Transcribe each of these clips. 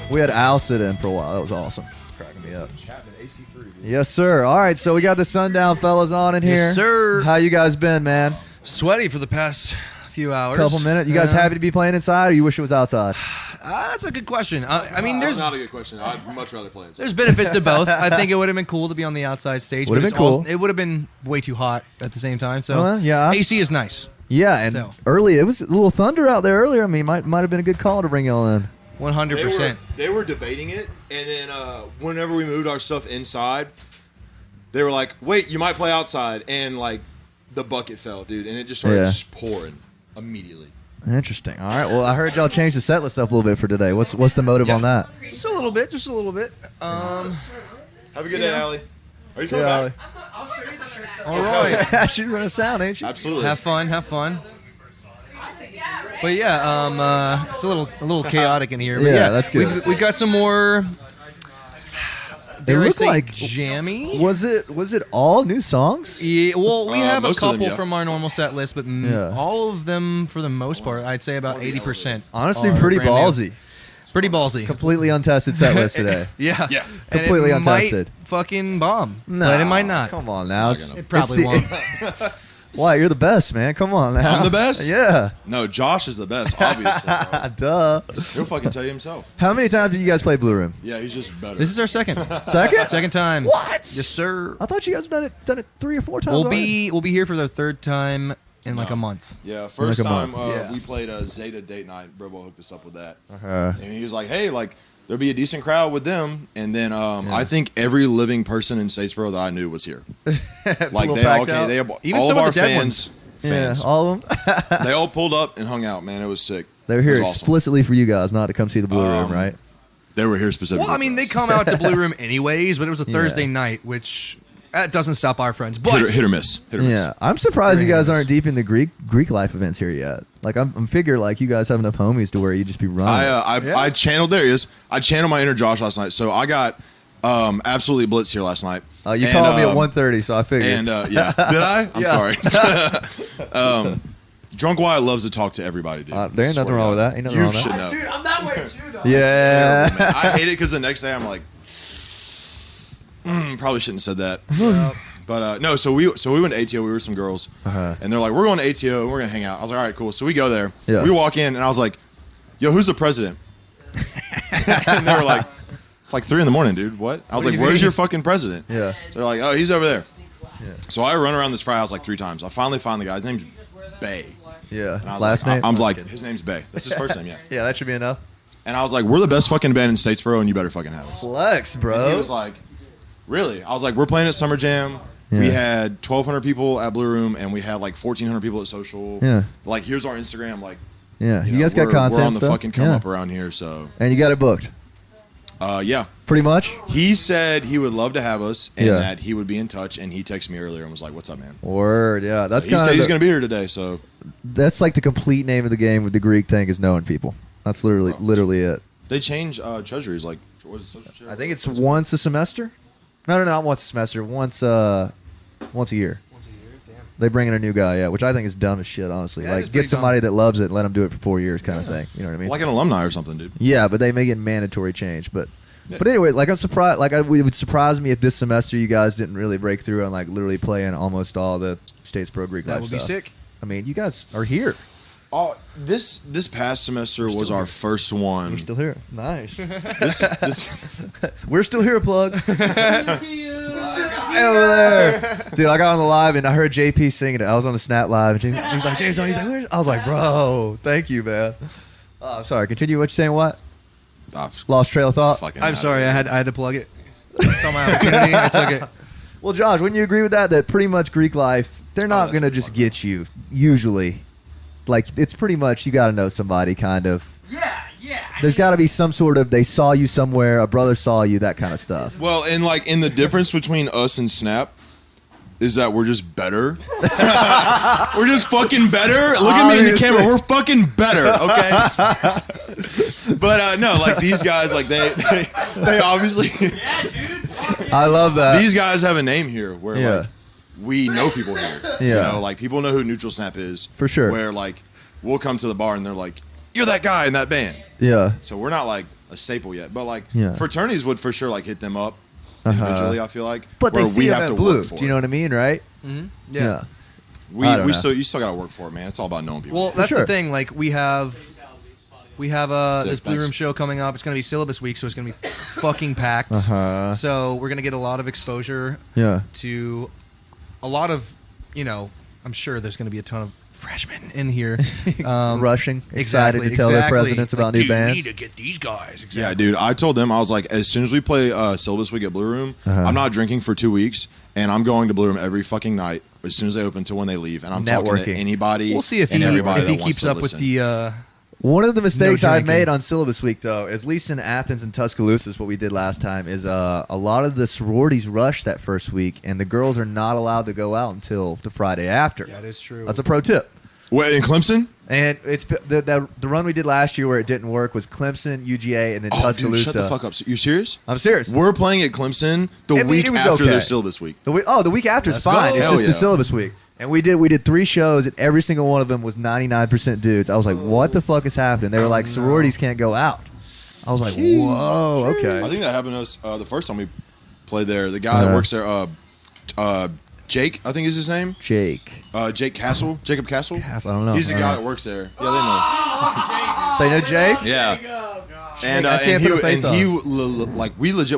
We had Al sit in for a while. That was awesome. Cracking me up. Yes, sir. All right, so we got the Sundown fellas on in here. Yes, sir. How you guys been, man? Sweaty for the past few hours. Couple minutes. You guys happy to be playing inside, or you wish it was outside? That's a good question. I mean, That's not a good question. I'd much rather play inside. There's benefits to both. I think it would have been cool to be on the outside stage. Would have been cool. It would have been way too hot at the same time. So yeah. AC is nice. Yeah, and early, it was a little thunder out there earlier. I mean, might have been a good call to bring y'all in. 100%. They were debating it, and then whenever we moved our stuff inside, they were like, "Wait, you might play outside," and like the bucket fell, dude, and it just started pouring immediately. Interesting. All right. Well, I heard y'all change the set list up a little bit for today. What's the motive on that? Just a little bit. Have a good day, Allie. Are you coming back? I'll show you the shirts. All right. She's running sound, ain't she? Absolutely. Have fun. But yeah, it's a little chaotic in here. But yeah, that's good. We got some more. It looked like jammy. Was it all new songs? Yeah, well, we have a couple them, from our normal set list, but all of them, for the most part, I'd say about 80%. Honestly, pretty ballsy. Pretty ballsy. Completely untested set list today. Yeah. Completely and it untested. Might fucking bomb. No, but it might not. Come on now. It probably won't. Why? You're the best, man. Come on now. I'm the best? Yeah. No, Josh is the best, obviously. Duh. He'll fucking tell you himself. How many times did you guys play Blue Room? Yeah, he's just better. This is our second. Second time. What? Yes, sir. I thought you guys done it 3 or 4 times. We'll be here for the third time in like a month. Yeah, first time month. we played Zeta Date Night. Brobo hooked us up with that. Uh-huh. And he was like, hey, like, there'll be a decent crowd with them. And then I think every living person in Statesboro that I knew was here. Like, they all came. They have even all some of of our the dead fans. Yeah, all of them. They all pulled up and hung out, man. It was sick. They were here It was awesome. explicitly for you guys, not to come see the Blue Room, right? They were here specifically. Well, I mean, they come out to Blue Room anyways, but it was a Thursday night, which that doesn't stop our friends. But hit or miss. Yeah, I'm surprised you guys aren't deep in the Greek life events here yet. Like, I'm figure like you guys have enough homies to where you just be running. I channeled. There he is. I channeled my inner Josh last night, so I got absolutely blitzed here last night. You called me at 1:30, so I figured. And yeah, did I? I'm sorry. Drunk Wyatt loves to talk to everybody, dude. There ain't nothing wrong with that. Ain't nothing wrong with that. Know. Dude, I'm that way too, though. Yeah. Terrible, I hate it because the next day I'm like, probably shouldn't have said that. But no, so we went to ATO. We were some girls, and they're like, "We're going to ATO. And we're gonna hang out." I was like, "All right, cool." So we go there. Yeah. We walk in, and I was like, "Yo, who's the president?" And they were like, "It's like 3 a.m, dude. What?" I was like, "Where's your fucking president?" Yeah. So they're like, "Oh, he's over there." Yeah. So I run around this fry house like 3 times. I finally find the guy. His name's Bay. Yeah. And I was Last like, name? I'm like, his name's Bay. That's his first name. Yeah. Yeah, that should be enough. And I was like, "We're the best fucking band in Statesboro, and you better fucking have us." Flex, bro. And he was like, "Really?" I was like, "We're playing at Summer Jam. Yeah. We had 1,200 people at Blue Room, and we had like 1,400 people at Social. Yeah. Like, here's our Instagram. Like, yeah, you guys got content. We're on the stuff? fucking come up around here. So, and you got it booked. Yeah, pretty much. He said he would love to have us, and that he would be in touch. And he texted me earlier and was like, "What's up, man?" Word, yeah. That's he kind said of he's going to be here today. So that's like the complete name of the game with the Greek thing is knowing people. That's literally it. They change treasuries. Like, what is it, social chair? I think it's once a semester. No, not once a semester. Once a year. Once a year, damn. They bring in a new guy, which I think is dumb as shit, honestly. Yeah, like, get somebody that loves it and let them do it for 4 years kind of thing. You know what I mean? Like an alumni or something, dude. Yeah, but they make it mandatory change. But anyway, like, I'm surprised. Like, it would surprise me if this semester you guys didn't really break through and, like, literally play in almost all the Statesboro Greek life That would be stuff. sick. I mean, you guys are here. Oh, this past semester was our first one. We're still here. Nice. This We're still here, plug. Over there. Dude, I got on the live and I heard JP singing it. I was on the Snap Live. And he was like, Jameson. He's like, where's? I was like, bro, thank you, man. I'm sorry. Continue what you're saying. What? Lost trail of thought. I'm sorry. I had to plug it. Saw my opportunity. I took it. Well, Josh, wouldn't you agree with that? That pretty much Greek life, they're not going to just get you, usually. Like, it's pretty much you got to know somebody, kind of. Yeah. There's got to be some sort of, they saw you somewhere, a brother saw you, that kind of stuff. Well, and like, in the difference between us and Snap is that we're just better. We're just fucking better. Look at me in the camera. We're fucking better, okay? But no, like, these guys, like, they obviously. I love that. These guys have a name here where like we know people here. Yeah. You know, like, people know who Neutral Snap is. For sure. Where, like, we'll come to the bar and they're like, "You're that guy in that band." Yeah. So we're not like a staple yet. But like fraternities would for sure like hit them up individually. I feel like, but they see them at Blue. Do you know what I mean? Right? Mm-hmm. Yeah. You still got to work for it, man. It's all about knowing people. Well, that's the thing. Like we have this Blue Room show coming up. It's going to be syllabus week, so it's going to be fucking packed. So we're going to get a lot of exposure to a lot of, I'm sure there's going to be a ton of freshmen in here. Rushing, excited to tell their presidents about new bands. We need to get these guys. Exactly. Yeah, dude. I told them, I was like, as soon as we play syllabus week at Blue Room, I'm not drinking for 2 weeks, and I'm going to Blue Room every fucking night as soon as they open to when they leave, and I'm talking to anybody. We'll see if he keeps up with the. One of the mistakes I've made on syllabus week, though, at least in Athens and Tuscaloosa, is what we did last time, is a lot of the sororities rush that first week, and the girls are not allowed to go out until the Friday after. That is true. That's a pro tip. What, in Clemson? And it's the run we did last year where it didn't work was Clemson, UGA, and then Tuscaloosa. Dude, shut the fuck up. You serious? I'm serious. We're playing at Clemson the week after their syllabus week. The week after is fine. It's just the syllabus week. And we did 3 shows, and every single one of them was 99% dudes. I was like, what the fuck is happening? They were like, sororities can't go out. I was like, whoa, okay. I think that happened to us the first time we played there. The guy that works there, Jake, I think is his name. Jake Castle? Jacob Castle? I don't know. He's the guy that works there. Yeah, they know Jake? Yeah. And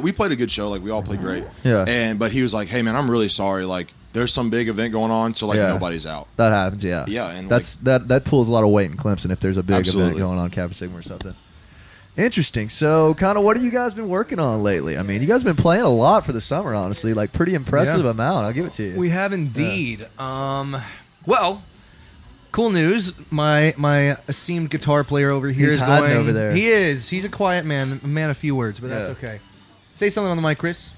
we played a good show. Like, we all played great. Yeah. But he was like, hey, man, I'm really sorry. Like, there's some big event going on, so nobody's out. That happens, yeah. Yeah, and that pulls a lot of weight in Clemson if there's a big event going on, Kappa Sigma or something. Interesting. So, kind of, what have you guys been working on lately? I mean, you guys have been playing a lot for the summer, honestly. Like, pretty impressive amount. I'll give it to you. We have indeed. Well, cool news. My esteemed guitar player over here is going over there. He is. He's a quiet man, a man of few words, but that's okay. Say something on the mic, Chris.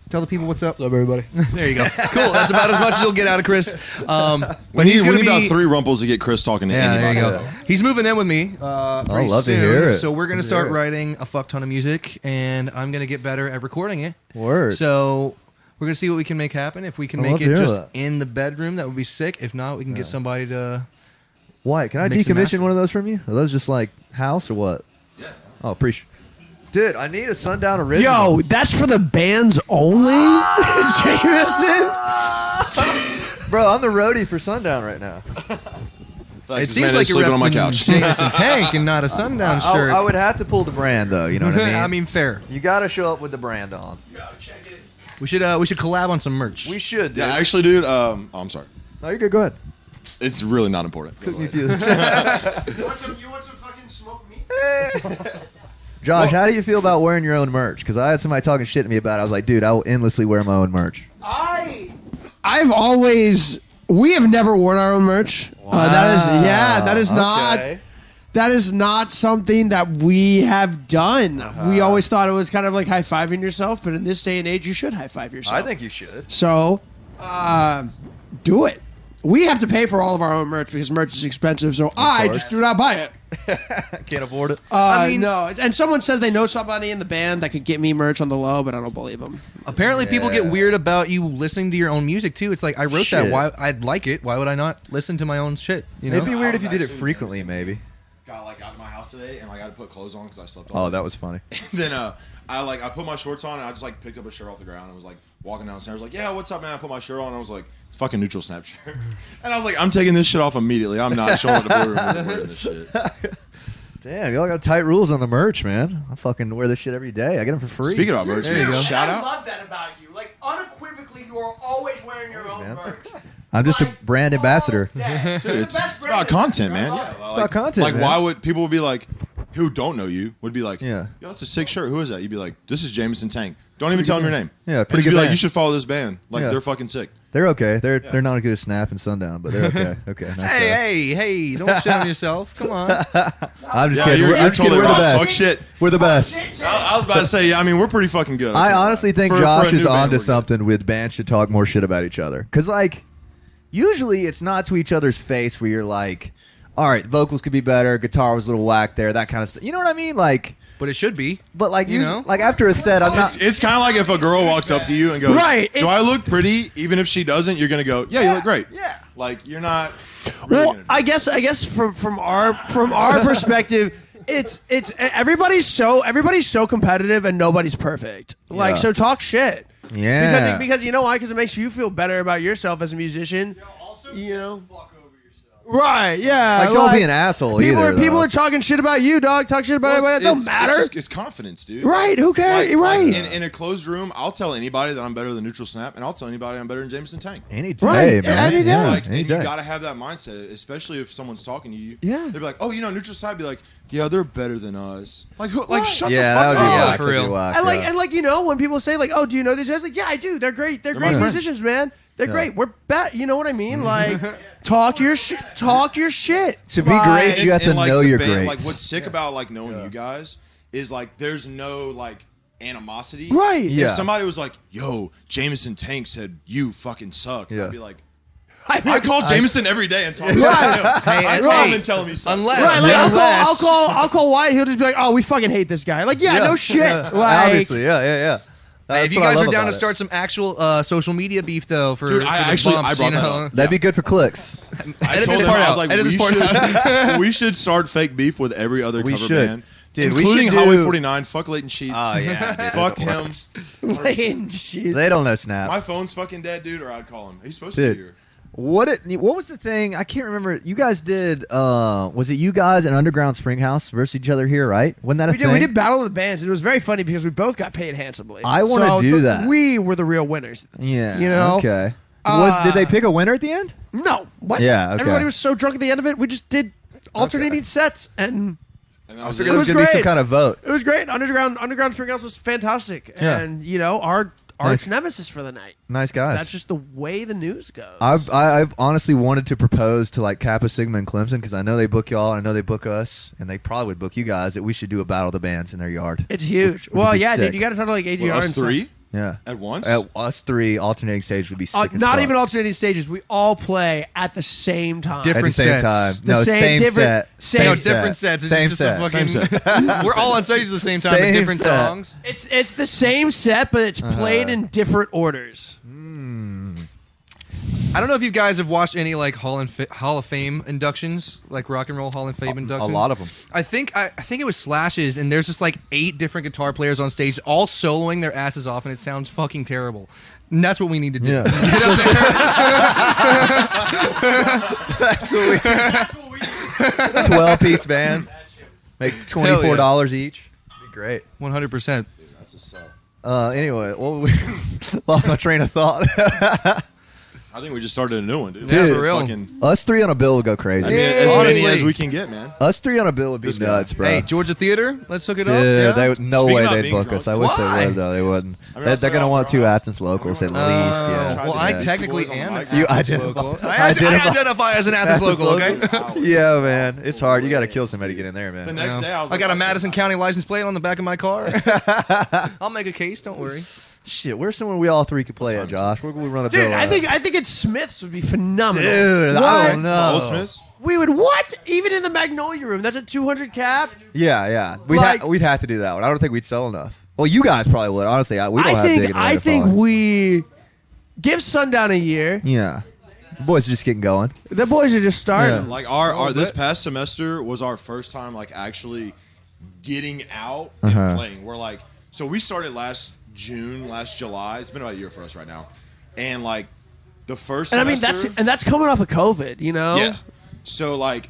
Tell the people what's up. What's up, everybody? There you go. Cool. That's about as much as you'll get out of Chris. But he's going to be about 3 rumples to get Chris talking to anybody. There you go. He's moving in with me. I'd love to hear it. So we're going to start writing a fuck ton of music, and I'm going to get better at recording it. Word. So we're going to see what we can make happen. If we can make it just in the bedroom, that would be sick. If not, we can get somebody to. Why? Can I decommission one of those from you? Are those just like house or what? Yeah. Oh, appreciate. Dude, I need a Sundown original. Yo, that's for the bands only? Jameson? Bro, I'm the roadie for Sundown right now. It seems like you're sleeping on my couch. Jameson Tank and not a Sundown shirt. I would have to pull the brand, though. You know what I mean? I mean, fair. You got to show up with the brand on. Yo, check it. We should collab on some merch. We should, dude. Yeah, actually, dude. I'm sorry. No, you're good. Go ahead. It's really not important. Cook me a few. You want some fucking smoked meat? Josh, how do you feel about wearing your own merch? Because I had somebody talking shit to me about it. I was like, dude, I will endlessly wear my own merch. I've always... We have never worn our own merch. Wow. That is not something that we have done. We always thought it was kind of like high-fiving yourself, but in this day and age, you should high-five yourself. I think you should. So, do it. We have to pay for all of our own merch because merch is expensive, so I just do not buy it. Can't afford it. No. And someone says they know somebody in the band that could get me merch on the low, but I don't believe them. Apparently, people get weird about you listening to your own music too. It's like I wrote that. Why I'd like it? Why would I not listen to my own shit? You know? It'd be weird if you did it frequently, maybe. Got out of my house today and I got to put clothes on because I slept. Oh, that was funny. And then I put my shorts on and I just picked up a shirt off the ground and was walking downstairs yeah, what's up, man? I put my shirt on and I was like, fucking neutral snap shirt. And I was like, I'm taking this shit off immediately. I'm not showing up to the Blue Room wearing this shit. Damn, y'all got tight rules on the merch, man. I fucking wear this shit every day. I get them for free. Speaking about merch, there you go. Shout out. I love that about you. Like, unequivocally, you are always wearing your own merch. I'm just a brand ambassador. Dude, it's about content, man. It's about content, Like, man. why would people be like, who don't know you, would be like, yo, it's a sick shirt. Who is that? You'd be like, this is Jameson Tank. Don't even tell them your name. Yeah, pretty good. band. Like, you should follow this band. Like, they're fucking sick. They're okay. They're not as good as Snap and Sundown, but they're okay. Okay. Nice Hey! Don't shit on yourself. Come on. I'm just kidding. You're totally We're the wrong. best. Fuck shit. We're the best. I was about to say, I mean, we're pretty fucking good. I honestly think For Josh a is new band, onto we're something with bands should talk more shit about each other. Because, like, usually it's not to each other's face where you're like, all right, vocals could be better, guitar was a little whack there, that kind of stuff. You know what I mean? Like, but it should be. But like, you know, like after a set, I'm not. It's kind of like if a girl walks up to you and goes, Right, "Do I look pretty?" Even if she doesn't, you're gonna go, "Yeah, you look great." Yeah. Like, you're not. Really Well, I guess from our perspective, it's everybody's so competitive and nobody's perfect. Like, so talk shit. Yeah. Because you know why? Because it makes you feel better about yourself as a musician. You know. Right, yeah. Like, don't be an asshole People are talking shit about you, dog. Talk shit about everybody. It don't matter. It's confidence, dude. Right, who cares? Right. In a closed room, I'll tell anybody that I'm better than Neutral Snap, and I'll tell anybody I'm better than Jameson Tank. Any day, man. Any day. Like, and you got to have that mindset, especially if someone's talking to you. Yeah. They'll be like, oh, Neutral Snap, be like, yeah, they're better than us. Like, shut the fuck that would be up. for real. And like, you know, when people say, like, oh, do you know these guys? Like, yeah, I do. They're great. They're great musicians, man. They're great. We're you know what I mean? Like, talk your shit. To be great, you have to know you're great. Like, what's sick about like knowing you guys is like there's no like animosity. Right. If somebody was like, yo, Jameson Tank said you fucking suck, I'd be like, I call Jameson every day and talk to him. I call him and tell him he sucks. I'll call Wyatt. He'll just be like, oh, we fucking hate this guy. Like, no shit. Like, obviously, yeah. Hey, if you guys are down to start some actual social media beef, though, for I brought that up. That'd be good for clicks. Edit this part out. We should start fake beef with every other cover band. Dude, including Highway 49. Fuck Leighton Sheets. Oh, yeah. Fuck him. Leighton Sheets. They don't know Snap. My phone's fucking dead, dude, or I'd call him. He's supposed to be here. What was the thing? I can't remember. You guys did. Was it you guys and Underground Springhouse versus each other here? Right? Wasn't that a thing? We did Battle of the Bands, and it was very funny because we both got paid handsomely. I want to do that. We were the real winners. Yeah. You know. Okay. Did they pick a winner at the end? No. What? Yeah. Okay. Everybody was so drunk at the end of it. We just did alternating sets, and I figured there was going to be some kind of vote. It was great. Underground Springhouse was fantastic, and you know our arch nemesis for the night. Nice guys. That's just the way the news goes. I've honestly wanted to propose to like Kappa Sigma and Clemson because I know they book y'all, and I know they book us, and they probably would book you guys. That we should do a battle of the bands in their yard. It's huge. Well, yeah, dude, you got to sound like AGR us and three. Stuff. Yeah. At once? At us three, alternating stage would be sick as Not fuck. even alternating stages. We all play at the same time. At the same time. No, same set. No, different sets. Same set. We're all on stage at the same time with different songs. It's the same set, but it's played in different orders. I don't know if you guys have watched any like Hall of Fame inductions, like Rock and Roll Hall of Fame inductions. A lot of them. I think it was Slash's, and there's just like 8 different guitar players on stage, all soloing their asses off, and it sounds fucking terrible. And that's what we need to do. Yeah. Get up there. That's what we 12-piece band. Make $24 each. That'd be great. 100%. That's a suck. Anyway, we lost my train of thought. I think we just started a new one, dude. Yeah, for real. Us three on a bill would go crazy. I mean, as many as we can get, man. Us three on a bill would be nuts, bro. Hey, Georgia Theater, let's hook it up. Yeah, no way they'd book us. I wish they would, though. They wouldn't. I mean, they're going to want 2 Athens locals at least. Yeah. Well, I technically am an you Athens local. I identify as an Athens local, okay? Yeah, man. It's hard. You got to kill somebody to get in there, man. The next day, I got a Madison County license plate on the back of my car. I'll make a case. Don't worry. Shit, where's somewhere we all three could play at, Josh? Where could we run a bill? Dude, I think it's Smith's would be phenomenal. Dude, I don't know. Smith's? We would what? Even in the Magnolia Room, that's a 200 cap. Yeah. We'd have to do that one. I don't think we'd sell enough. Well, you guys probably would. Honestly, we don't have big. I think we give Sundown a year. Yeah, the boys are just getting going. The boys are just starting. Yeah. Like our this past semester was our first time like actually getting out and playing. We're like, so we started last July. It's been about a year for us right now, and like the first semester, that's coming off of COVID, you know. Yeah. So like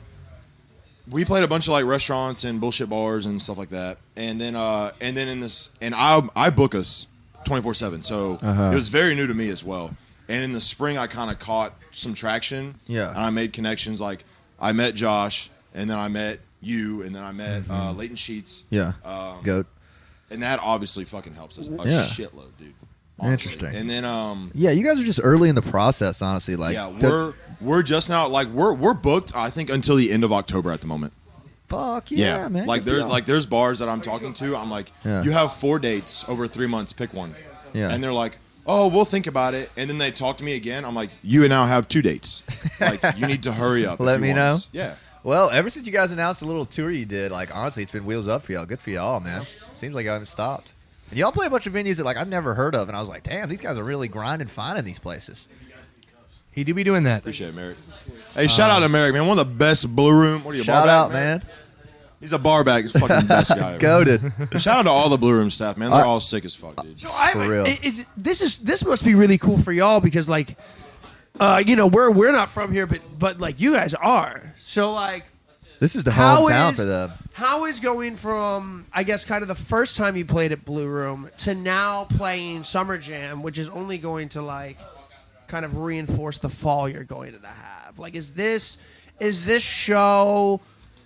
we played a bunch of like restaurants and bullshit bars and stuff like that, and then in this, and I book us 24/7, so it was very new to me as well. And in the spring, I kind of caught some traction. Yeah. And I made connections. Like I met Josh, and then I met you, and then I met Leighton Sheets. Yeah. Goat. And that obviously fucking helps us a shitload, dude. Honestly. Interesting. And then yeah, you guys are just early in the process, honestly. Like we're just now like we're booked, I think, until the end of October at the moment. Fuck yeah, man. Like there's bars that I'm talking to, I'm like, you have 4 dates over 3 months, pick one. Yeah. And they're like, oh, we'll think about it. And then they talk to me again. I'm like, you now have 2 dates. Like, you need to hurry up. Let me know. Yeah. Well, ever since you guys announced the little tour you did, like, honestly, it's been wheels up for y'all. Good for y'all, man. Seems like I haven't stopped. And y'all play a bunch of venues that, like, I've never heard of. And I was like, damn, these guys are really grinding fine in these places. He do be doing that. Appreciate it, Merrick. Hey, shout out to Merrick, man. One of the best Blue Room. What are you, shout out, man. He's a bar back. He's fucking best guy ever. Goated. Shout out to all the Blue Room staff, man. They're all sick as fuck, dude. So For real. This must be really cool for y'all because like, we're not from here, but like you guys are. So like, this is the hometown for them. How is going from, I guess, kind of the first time you played at Blue Room to now playing Summer Jam, which is only going to like kind of reinforce the fall you're going to have? Like, is this show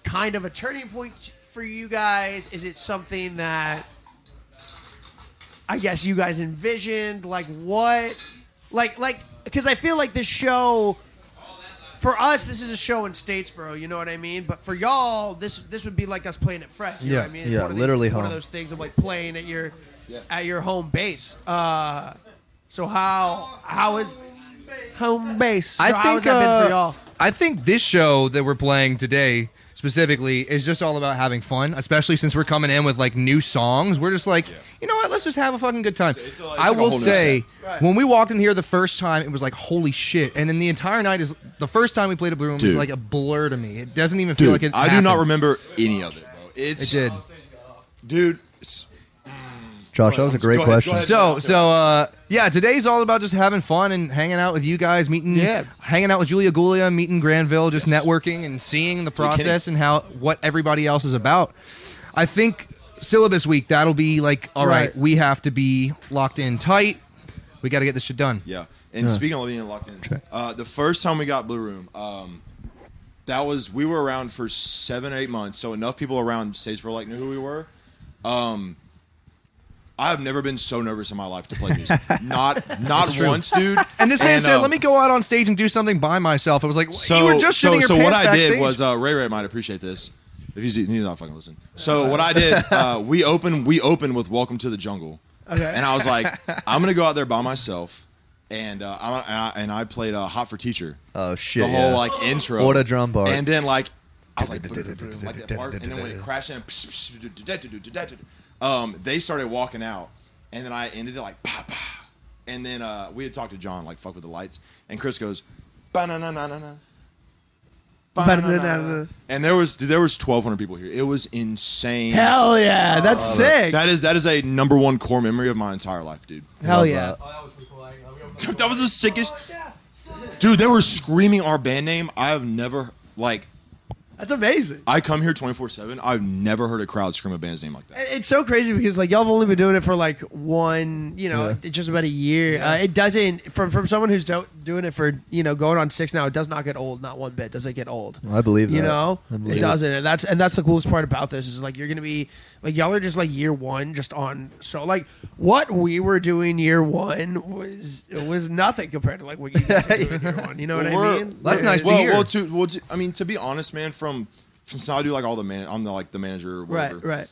kind of a turning point for you guys? Is it something that I guess you guys envisioned? Like what? Like because I feel like this show. For us, this is a show in Statesboro, you know what I mean? But for y'all, this would be like us playing at Fresh, you know what I mean? It's literally it's home. one of those things of like playing at your home base. So how is home base? So how has that been for y'all? I think this show that we're playing today specifically is just all about having fun, especially since we're coming in with like new songs. We're just like, you know what, let's just have a fucking good time. I will say, when we walked in here the first time, it was like, holy shit. And then the entire night is the first time we played a Blue Room is like a blur to me. It doesn't even feel like it I do not remember any of it, bro. It did. Dude. Josh, that was a great question. So, today's all about just having fun and hanging out with you guys, hanging out with Julia Gulia, meeting Granville, just networking and seeing the process and what everybody else is about. I think syllabus week, that'll be like, all right, we have to be locked in tight. We got to get this shit done. Yeah. And speaking of being locked in, the first time we got Blue Room, we were around for 7 or 8 months, so enough people around Statesboro like knew who we were. I've never been so nervous in my life to play music. Not once, dude. And this man said, let me go out on stage and do something by myself. I was like, you were just shitting your pants So what I did backstage. was, Ray might appreciate this. If he's not fucking listening. So what I did, we opened with Welcome to the Jungle. Okay. And I was like, I'm going to go out there by myself. And I played Hot for Teacher. Oh, shit. The whole like intro. What a drum part. And then like, I was like that part. And then when it crashed in, they started walking out, and then I ended it like pa pa, and then we had talked to John like fuck with the lights, and Chris goes ba-na-na-na-na-na, ba-na-na-na-na. And there was 1,200 people here. It was insane. Hell yeah, that's sick. That is a number one core memory of my entire life, dude. Hell yeah. Dude, that was the sickest. Dude, they were screaming our band name. I have never like. That's amazing. I come here 24/7. I've never heard a crowd scream a band's name like that. It's so crazy because like y'all have only been doing it for like just about a year. It doesn't from someone who's doing it for going on 6 now. It does not get old, not one bit. Does it get old? I believe that. It doesn't, and that's the coolest part about this is like you're gonna be like y'all are just like year one, just on. So like what we were doing year one was nothing compared to like what you guys were doing year one. You know what I mean? That's nice to hear. To be honest, man, since I do like all I'm the manager or whatever. Right.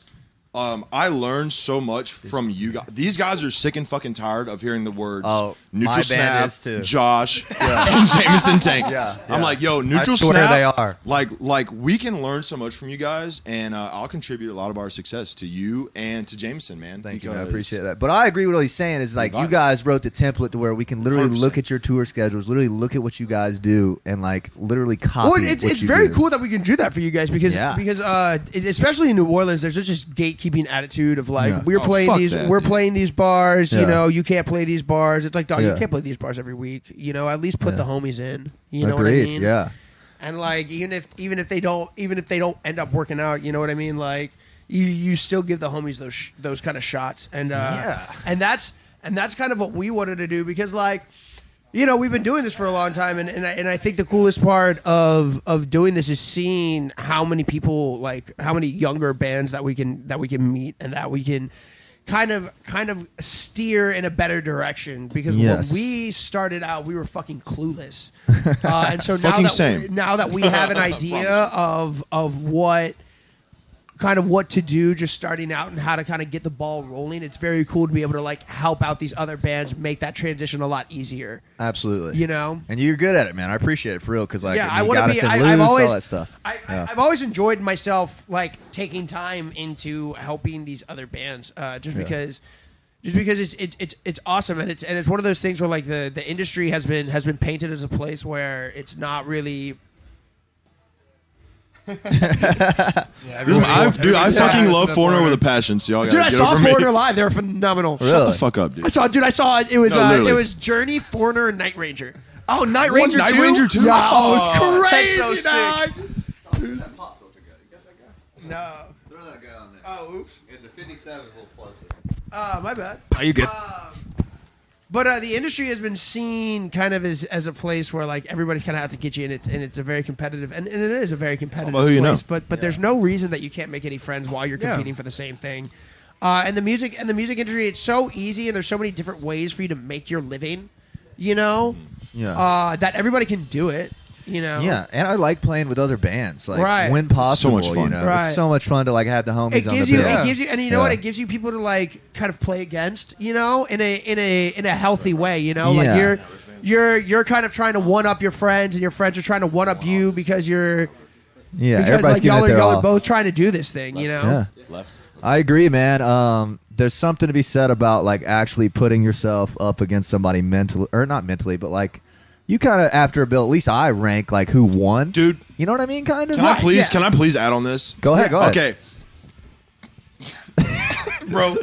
I learned so much from you guys. These guys are sick and fucking tired of hearing the words Neutral my Snap, band is too. Josh, and Jameson Tank. Yeah. I'm like, yo, Neutral I swear Snap. they are. Like we can learn so much from you guys, and I'll contribute a lot of our success to you and to Jameson, man. Thank you, man. I appreciate that. But I agree with what he's saying is like you guys wrote the template to where we can literally 100%. look at your tour schedules, literally look at what you guys do, and like literally copy. Well, it's very cool that we can do that for you guys because especially in New Orleans, there's just gatekeeping attitude of like we're playing these bars. Yeah. You can't play these bars. It's like dog, you can't play these bars every week. At least put the homies in. You know what I mean? Yeah. And like even if they don't end up working out, you know what I mean? Like you still give the homies those kind of shots, and that's kind of what we wanted to do because like. We've been doing this for a long time, and I think the coolest part of doing this is seeing how many people, like how many younger bands that we can meet and that we can kind of steer in a better direction. Because when we started out, we were fucking clueless, and so now that we have an idea of what to do just starting out and how to kind of get the ball rolling, it's very cool to be able to like help out these other bands make that transition a lot easier. Absolutely. And you're good at it, man. I appreciate it for real because like I want to be all that stuff. I've always enjoyed myself like taking time into helping these other bands because it's awesome and it's one of those things where like the industry has been painted as a place where it's not really I fucking love Foreigner with a passion. So y'all gotta I saw Foreigner live. They were phenomenal. Really? Shut the fuck up, dude. I saw it. It was Journey, Foreigner, and Night Ranger. Oh, Night Ranger Night too? Ranger too? Yeah, it was crazy, that's so dog. No. Throw that guy on there. Oh, oops. It's a 57 is a little closer. My bad. Are you good? But the industry has been seen kind of as a place where like everybody's kind of out to get you, and it's a very competitive, and it is a very competitive who you place. know. But there's no reason that you can't make any friends while you're competing for the same thing. And the music industry, it's so easy, and there's so many different ways for you to make your living. You know, that everybody can do it. You know, yeah, and I like playing with other bands, like Right. when possible. So much fun. You know, Right. it's so much fun to like have the homies it on gives the you, bill. it gives you, and you know what? It gives you people to like kind of play against. You know, in a healthy way. You know, Yeah. like you're kind of trying to one up your friends, and your friends are trying to one up you because you're. Yeah, Because everybody's like giving it their y'all all. are both trying to do this thing, you know. Yeah. Left. I agree, man. There's something to be said about like actually putting yourself up against somebody mentally, or not mentally, but like you kind of after a bill. At least I rank like who won, Dude. You know what I mean? Kind of. Can I please add on this? Go ahead. Go ahead. Okay. Bro,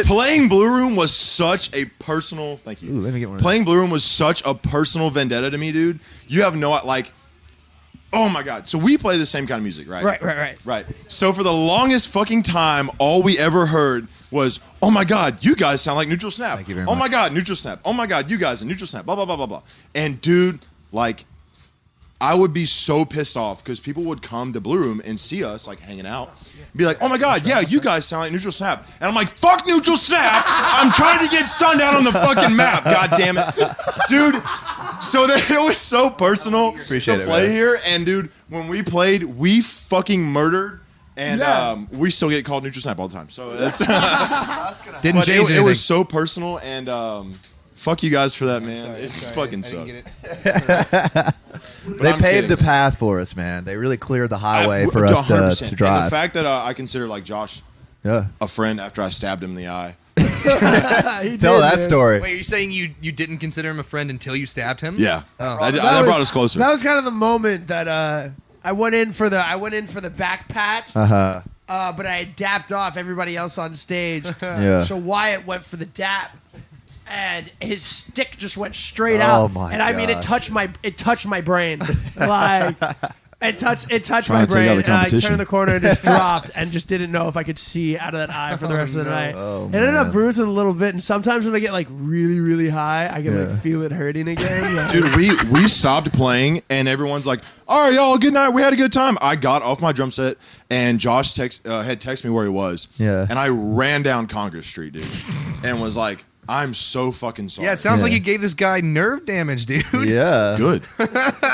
playing Blue Room was such a personal. Thank you. Ooh, let me get one of Playing Blue Room was such a personal vendetta to me, dude. You have no like. Oh my god! So we play the same kind of music, right? Right. So for the longest fucking time, all we ever heard was, "Oh my god, you guys sound like Neutral Snap." Thank you very Oh my much. god, Neutral Snap. Oh my god, you guys are Neutral Snap. Blah blah blah blah blah. And dude, like, I would be so pissed off because people would come to Blue Room and see us like hanging out, be like, "Oh my god, yeah, you guys sound like Neutral Snap," and I'm like, "Fuck Neutral Snap! I'm trying to get Sundown on the fucking map. God damn it, dude." So it was so personal Appreciate to it, play man. here, and dude, when we played, we fucking murdered, and Yeah. we still get called Neutral Snap all the time. So that's Didn't but change it anything. was so personal, and fuck you guys for that, man. It's fucking sucked. They I'm paved kidding, the man. path for us, man. They really cleared the highway for us 100%. to And drive. the fact that I consider like Josh Yeah. a friend after I stabbed him in the eye. Tell that story. Wait, are you saying you didn't consider him a friend until you stabbed him? Yeah, Oh. that brought us closer. That was kind of the moment that I went in for the back pat, Uh-huh. but I had dapped off everybody else on stage. Yeah. So Wyatt went for the dap, and his stick just went straight Oh, out. my And I mean, it gosh. touched my brain, like. It touched my Trying to take out brain, the and I competition. turned the corner and just dropped, and just didn't know if I could see out of that eye for the rest of the night. Oh, It ended man. up bruising a little bit, and sometimes when I get like really, really high, I can Yeah. like feel it hurting again. Like, Dude, we stopped playing, and everyone's like, "All right, y'all, good night. We had a good time." I got off my drum set, and Josh had texted me where he was. Yeah. And I ran down Congress Street, dude, and was like, "I'm so fucking sorry." Yeah, it sounds like Yeah. you gave this guy nerve damage, dude. Yeah. good.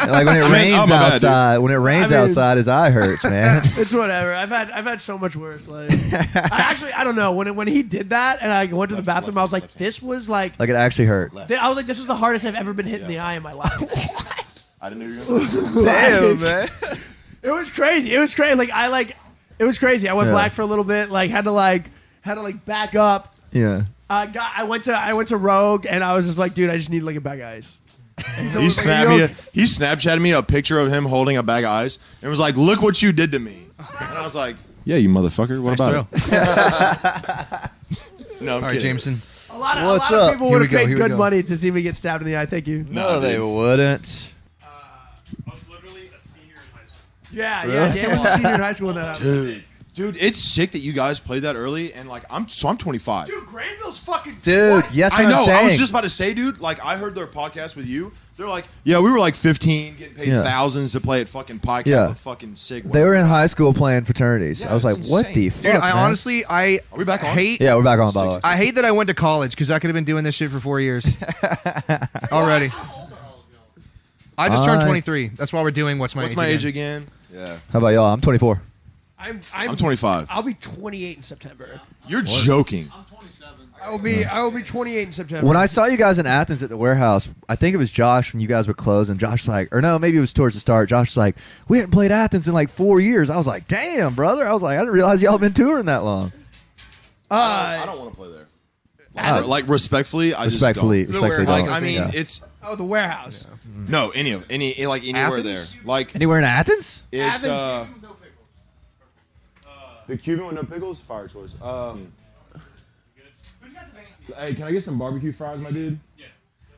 Like when it I mean, rains oh, my bad, dude. outside. When it rains I mean- outside, his eye hurts, man. It's whatever. I've had so much worse. Like, I don't know when he did that, and I went to the bathroom. I was like, this was like, Like it actually hurt. I was like, this was the hardest I've ever been hit in the eye in my life. I didn't know you were gonna say Damn, man. It was crazy. It was crazy. It was crazy. I went Yeah. black for a little bit. Like had to back up. Yeah. I went to Rogue, and I was just like, dude, I just need like a bag of ice. And so He it was like, snapped yo, me. He Snapchatted me a picture of him holding a bag of ice, and was like, "Look what you did to me." And I was like, "Yeah, you motherfucker. What Nice about throw. it?" No, I'm All right, kidding. Jameson. a lot What's of up? people Here would we have go, paid here we good go. money to see me get stabbed in the eye. Thank you. No, they wouldn't. I was literally a senior in high school. Yeah, Really? Dan was a senior in high school when that happened. Dude, it's sick that you guys played that early, and like I'm 25. Dude, Granville's fucking Dude, twice. yes, I what know. I'm saying. I was just about to say, dude. Like I heard their podcast with you. They're like, yeah, we were like 15, getting paid Yeah. thousands to play at fucking podcast. Yeah. Fucking sick. They were in high school playing fraternities. Yeah, I was like, it's what insane. the Dude, fuck, Dude, I man? honestly, I Are we back on? hate. Yeah, we're back on, by the way. I hate that I went to college because I could have been doing this shit for 4 years already. I just turned 23. That's why we're doing what's my What's age my again. age again? Yeah, How about y'all? I'm 24. I'm 25. I'll be 28 in September. You're joking. I'm 27. I will be 28 in September. When I saw you guys in Athens at the warehouse, I think it was Josh when you guys were closed, and Josh was like, or no, maybe it was towards the start. Josh was like, we hadn't played Athens in like 4 years. I was like, damn, brother. I was like, I didn't realize y'all been touring that long. I don't want to play there. Athens. Like respectfully, I Respectfully, just don't. respectfully, Like don't. I mean, Yeah. it's the warehouse. no any anywhere Athens? there. Like Anywhere in Athens? it's Athens? The Cuban with no pickles, fire choice. Hey, can I get some barbecue fries, my dude? Yeah.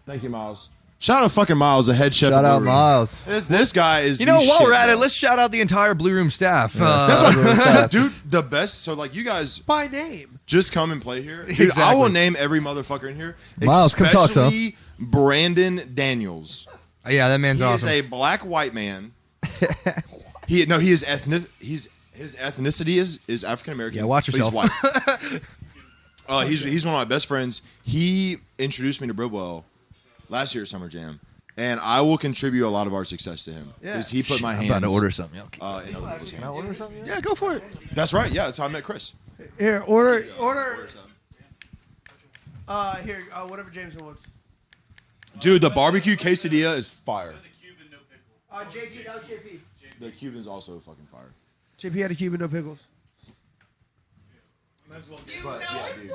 Thank you, Miles. Shout out fucking Miles, the head chef. Shout of out Blue Room. Miles. This guy is. You know, while we're at bro. it, let's shout out the entire Blue Room staff. Dude, the best. So like, you guys By name. just come and play here. Dude, Exactly. I will name every motherfucker in here. Miles, come talk, son. Especially Brandon Daniels. Yeah, that man's He awesome. is a black white man. He is ethnic. His ethnicity is African American. Yeah, watch yourself. He's white. He's one of my best friends. He introduced me to Bridwell last year at Summer Jam, and I will contribute a lot of our success to him. Yeah. Because he put my I'm hands. about to order something. in other people's Can I hands. order something? Yeah, go for it. That's right. Yeah, that's how I met Chris. Here, order. Whatever Jameson wants. Dude, the barbecue quesadilla is fire. JP, that was JP. The Cuban's also fucking fire. JP had a Cuban, no pickles. But, yeah, dude.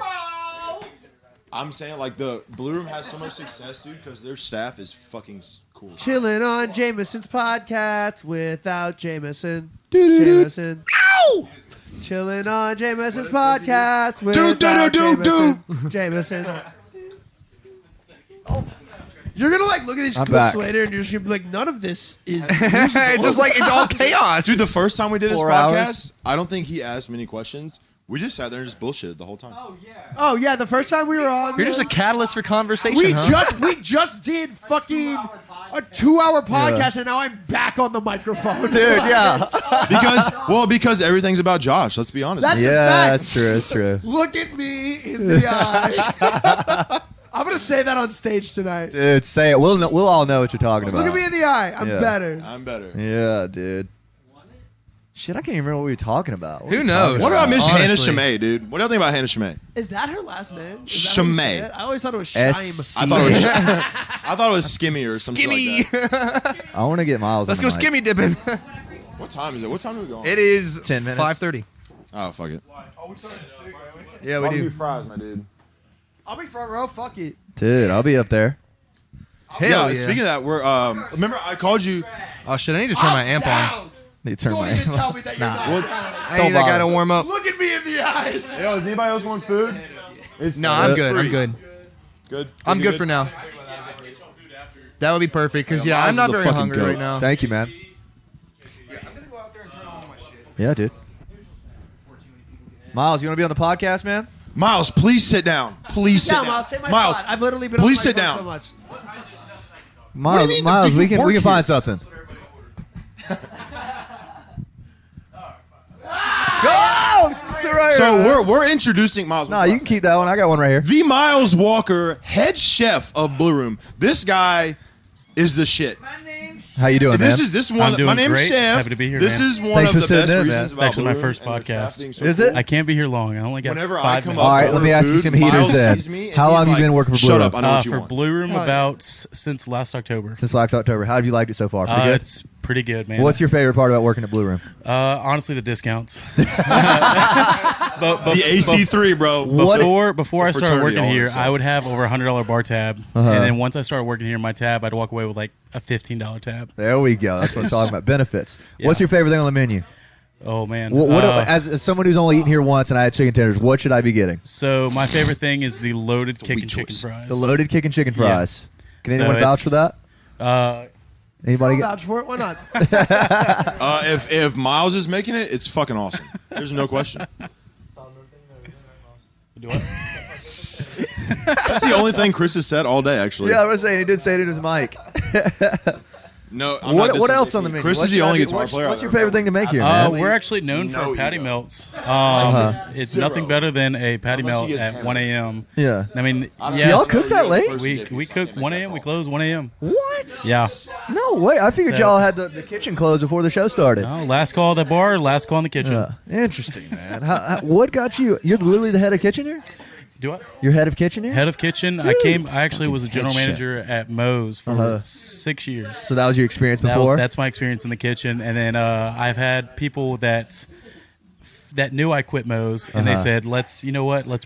I'm saying, like, the Blue Room has so much success, dude, because their staff is fucking cool. Chilling on Jameson's podcast without Jameson. Jameson. Ow! Chilling on Jameson's podcast without Jameson. Jameson. You're gonna like look at these I'm clips back. later, and you're just gonna be like, none of this is. It's just like it's all chaos. Dude, the first time we did this 4 podcast, hours? I don't think he asked many questions. We just sat there and just bullshitted the whole time. Oh yeah, the first time we were on, You're just a catalyst for conversation, we huh? just did fucking a 2-hour podcast, and now I'm back on the microphone, Dude, yeah. Because everything's about Josh. Let's be honest. That's a Yeah, fact. that's true. That's true. Look at me in the eye. I'm gonna say that on stage tonight. Dude, say it. We'll all know what you're talking about. Look at me in the eye. I'm Yeah. better. I'm better. Yeah, dude. Shit, I can't even remember what we were talking about. What Who were we knows? talking What about Miss Honestly. Hannah Shamay, dude? What do you think about Hannah Shamay? Is that her last name? Is that how you say Shamay. it? I always thought it was Shime. S-C- I thought it was Skimmy or something Skimmy. like that. I want to get Miles. Let's on go the mic. skimmy dipping. What time is it? What time are we going? It is 10 minutes. 5:30. Oh, fuck it. Yeah, we Barbecue do. fries, my dude. I'll be front row. Fuck it. Dude, I'll be up there. Hell yeah. Speaking of that, we're remember I called you. Oh shit, I need to turn my amp on. Need to turn Don't my even tell me that you're not. I need that guy to warm up. Look at me in the eyes. Yo, is anybody else want food? No, I'm good. I'm good. Good. I'm good for now. That would be perfect because yeah, I'm not very hungry right now. Thank you, man. I'm gonna go out there and turn on all my shit. Yeah, dude. Miles, you want to be on the podcast, man? Miles, please sit down. Please sit Yeah, down. Miles, take my Miles, spot. I've literally been please on sit my down. phone so much. Miles, mean, Miles, you we can work here? find something. Go! So we're introducing Miles. No, you can keep that one. I got one right here. The Miles Walker, head chef of Blue Room. This guy is the shit. How you doing, man? This is one. I'm My doing name's great. Chef. Happy to be here, This man. is one Thanks of for the best sitting in, man. reasons It's about actually Blue my Room first and the podcast. staff being so Is cool. it? I can't be here long. I only got Whenever I 5 come minutes. up, All right, to let me order ask you food, some heaters Miles then. sees me and How he's long you like, been working for Blue Shut Room? up! I know what you For want. Blue Room, Hell yeah. about since last October. Since last October. How have you liked it so far? Pretty good? It's pretty good, man. What's your favorite part about working at Blue Room? Honestly, the discounts. The AC3, bro. Before I started fraternity working all here, itself. I would have over $100 bar tab, and then once I started working here, my tab, I'd walk away with like a $15 tab. There we go. That's what I'm talking about. Benefits. Yeah. What's your favorite thing on the menu? Oh man! As someone who's only eaten here once and I had chicken tenders, what should I be getting? So my favorite thing is the loaded a kickin' weak chicken choice. fries. The loaded chicken fries. Can So anyone vouch it's- for that? Anybody? I'll Get, vouch for it. Why not? If Miles is making it, it's fucking awesome. There's no question. Do what? That's the only thing Chris has said all day, actually. yeah, I was saying he did say it in his mic. No. I'm What not else on the menu? Chris What is the should I only be- guitar player. What's I've your ever favorite thing to make here, man? We're actually known for No, patty you melts. It's Zero. nothing better than a patty Unless he melt gets at hammered. 1 a.m. Yeah. I mean, Do Do yes, y'all cook that late? we cook 1 a.m. We close 1 a.m. What? Yeah. No way. I figured So- y'all had the kitchen closed before the show started. No, last call at the bar, last call in the kitchen. Yeah. Interesting, man. What got you? You're literally the head of kitchen here? Do what? You're head of kitchen here? Head of kitchen. I actually was a general head chef. manager at Moe's for 6 years. So that was your experience before? That's my experience in the kitchen. And then I've had people that that knew I quit Moe's, and they said, let's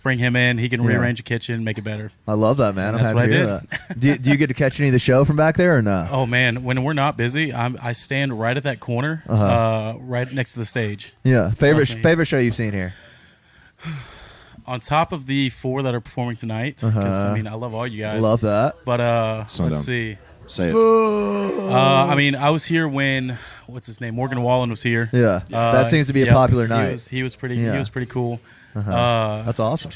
bring him in. He can rearrange a kitchen, make it better. I love that, man. And I'm happy to hear that. Do you get to catch any of the show from back there or no? Oh man, when we're not busy, I stand right at that corner, right next to the stage. Yeah, favorite show you've seen here? On top of the 4 that are performing tonight, because I love all you guys. Love that. But let's see. Say it. I was here when what's his name? Morgan Wallen was here. Yeah, that seems to be a popular night. He was pretty. He was pretty cool. That's awesome.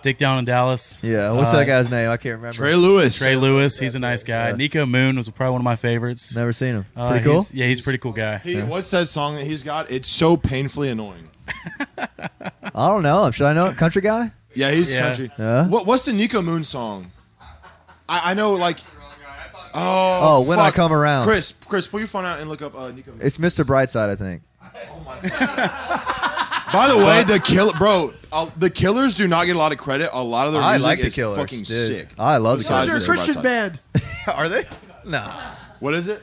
Dick down in Dallas. Yeah, what's that guy's name? I can't remember. Trey Lewis. He's a nice guy. Nico Moon was probably one of my favorites. Never seen him. Pretty cool. He's a pretty cool guy. What's that song that he's got? It's so painfully annoying. I don't know. Should I know it? Country guy? Yeah, he's country. Yeah. What's the Nico Moon song? I know, like. Oh, When I Come Around. Chris, will you find out and look up Nico Moon? It's Mr. Brightside, I think. By the way, the Killers do not get a lot of credit. A lot of their music like the is Killers, fucking sick. I love the Those Killers. are a Christian band. Are they? No. What is it?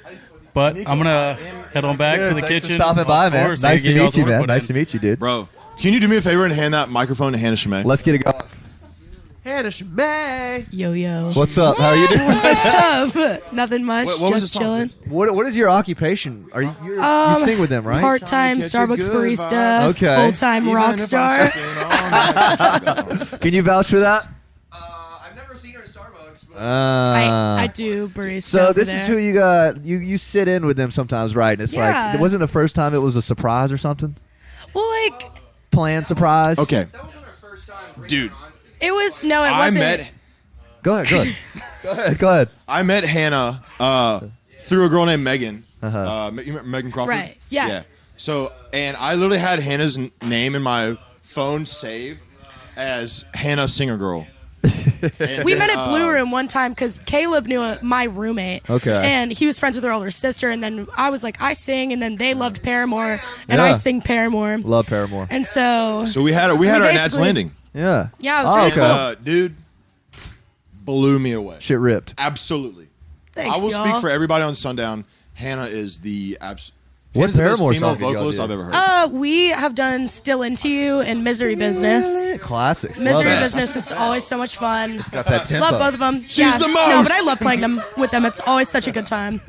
But I'm gonna head on back to the Thanks kitchen. for stopping by, man. Course, Nice to meet you, man. put Nice in. to meet you, dude. Bro, can you do me a favor and hand that microphone to Hannah Shemay? Let's get it going. Hannah Shemay. Yo. What's up? How are you doing? What's up? Nothing much. What was just the song? chilling. What is your occupation? Are you you sing with them, right? Part-time Starbucks barista. Okay. Full-time rock star. Can you vouch for that? I've never seen her at Starbucks, but I do barista. So over this there. is who you got. You sit in with them sometimes, right? And it's like, it wasn't the first time it was a surprise or something? Well, like, Planned surprise? Okay. that wasn't her first time. Dude. it was, no, it wasn't. Go ahead. I met Hannah through a girl named Megan. You remember Megan Crawford? Right, yeah. So, and I literally had Hannah's name in my phone saved as Hannah Singer Girl. We met at Blue Room one time because Caleb knew my roommate. Okay. And he was friends with her older sister. And then I was like, I sing. And then they loved Paramore. And I sing Paramore. Love Paramore. And so we had her at Nat's basically- Landing. Yeah. Yeah, it was really okay. cool. Dude, blew me away. Shit ripped. Absolutely. Thanks, I will y'all. speak for everybody on Sundown. Hannah is the What Hannah's the Paramore best female song did y'all vocalist do? I've ever heard. We have done Still Into You and Misery Business. Classics. Misery Love that. Business is always so much fun. Got that tempo. Love both of them. She's the most. No, but I love playing them with them. It's always such a good time.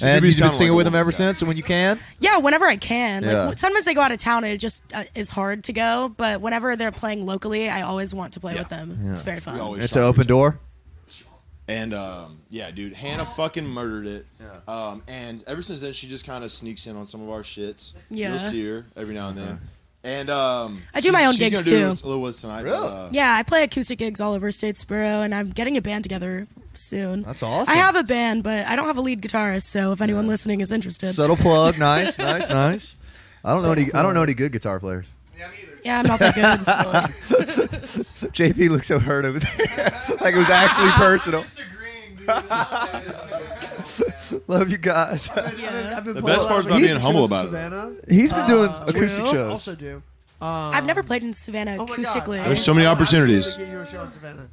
And be you've been sounding singing like with a them ever woman, since, when you can? Yeah, whenever I can. Yeah. Like sometimes they go out of town and it just is hard to go. But whenever they're playing locally, I always want to play with them. It's very fun. always It's shot an open door? And yeah, dude, Hannah fucking murdered it. And ever since then, she just kind of sneaks in on some of our shits. Yeah. You'll see her every now and then. And I do my own gigs, she's gonna too. do a little Woods tonight. Really? Yeah, I play acoustic gigs all over Statesboro, and I'm getting a band together soon. That's awesome. I have a band, but I don't have a lead guitarist, so if anyone listening is interested. Subtle plug. Nice. I don't know any good guitar players. Yeah, I'm not that good. JP looks so hurt over there. Like it was actually personal. Love you guys. The best part is about being humble about it. He's been doing acoustic Will shows. also do. I've never played in Savannah Oh my God. acoustically. There's so many opportunities. Get you a show in Savannah.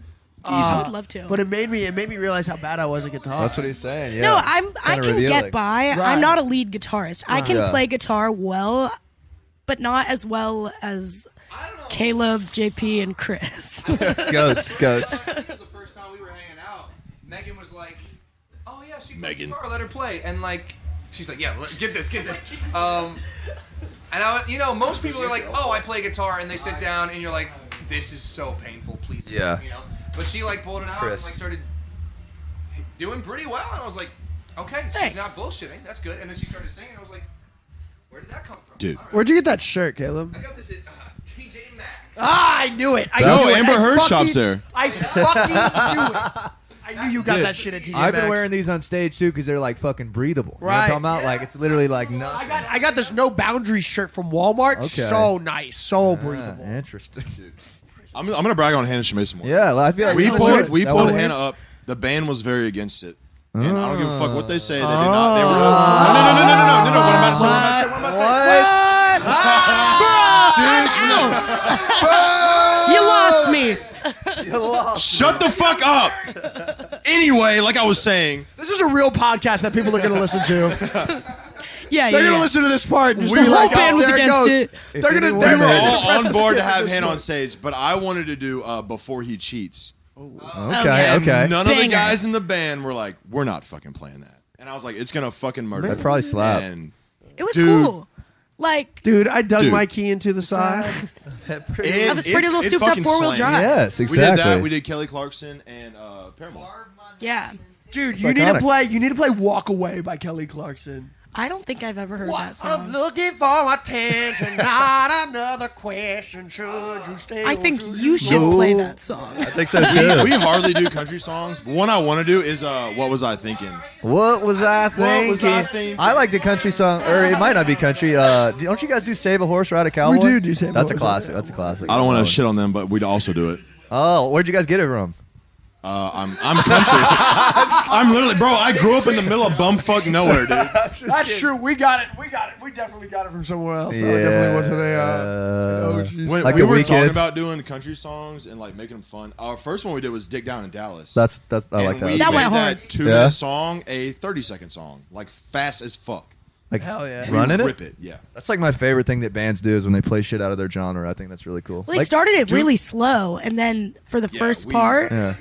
I would love to. But it made me realize how bad I was at guitar. That's what he's saying. Yeah. No, I Kinda can revealing. get by. Right. I'm not a lead guitarist. I can Yeah. play guitar well, but not as well as Caleb, JP, and Chris. Goats. It was the first time we were hanging out. Megan was like, "Oh yeah, she plays Megan. guitar. Let her play." And like, she's like, "Yeah, get this." And most people are like, "Oh, I play guitar," and they sit down, and you're like, "This is so painful. Please." Yeah. But she like pulled it out Chris. and like started doing pretty well, and I was like, "Okay, Thanks. she's not bullshitting. That's good." And then she started singing, and I was like, "Where did that come from?" Dude. All right. Where'd you get that shirt, Caleb? I got this at TJ Maxx. Ah, I knew it. I No, knew it. Amber I Heard fucking- shops there. I fucking knew it. I knew you got Dude, that shit at TJ I've been Maxx. wearing these on stage too because they're like fucking breathable. You know what Right. I'm talking about? Like it's literally like nothing. I got this No Boundaries shirt from Walmart. Okay. So nice, so breathable. Interesting. I'm gonna brag on Hannah Shemay some more. Yeah, I feel like We that pulled would Hannah win. up. The band was very against it. And I don't give a fuck what they say. They did not. They were no. What I'm about to say. You lost me. Shut the fuck up. Anyway, like I was saying, This is a real podcast that people are going to listen to. Yeah, They're yeah. gonna listen to this part. And just The be whole like, band oh, was there it against goes. it. They're gonna. We They're were gonna all press on the board skip to have at this Hen on point. stage, but I wanted to do Before He Cheats. Okay, And okay. none of the Banger. guys in the band were like, we're not fucking playing that. And I was like, it's gonna fucking murder. That'd me. probably slap. And It was Dude. cool. Like, Dude, I dug Dude. my key into the side. That was pretty little it souped up fucking 4-wheel slammed. drive. Yes, We exactly. did that. We did Kelly Clarkson and Paramore. Yeah. Dude, It's you need to iconic. play. You need to play "Walk Away" by Kelly Clarkson. I don't think I've ever heard that I'm song. looking for attention, not another question. Should you stay? I or think should you should No. play that song. I think so too. We hardly do country songs. But one I want to do is What Was I Thinking? What was I thinking? was I thinking? I like the country song, or it might not be country. Don't you guys do Save a Horse, Ride a Cowboy? We do Save a That's a Horse, classic. Ride a That's a classic. I don't want to shit on them, but we'd also do it. Oh, where'd you guys get it from? I'm country. I'm literally, bro. I grew up in the middle of bumfuck nowhere, dude. That's true. We got it. We got it. We definitely got it from somewhere else. It definitely wasn't a. When Like we a were weekend. talking about doing country songs and like making them fun, our first one we did was "Dig Down in Dallas." That's I like and we that. That made went hard. that 2-minute song a 30-second song, like fast as fuck. Like Hell yeah. running Rip it. it, yeah. That's like my favorite thing that bands do is when they play shit out of their genre. I think that's really cool. Well, they Like, started it dude- really slow, and then for the first we- part, Yeah.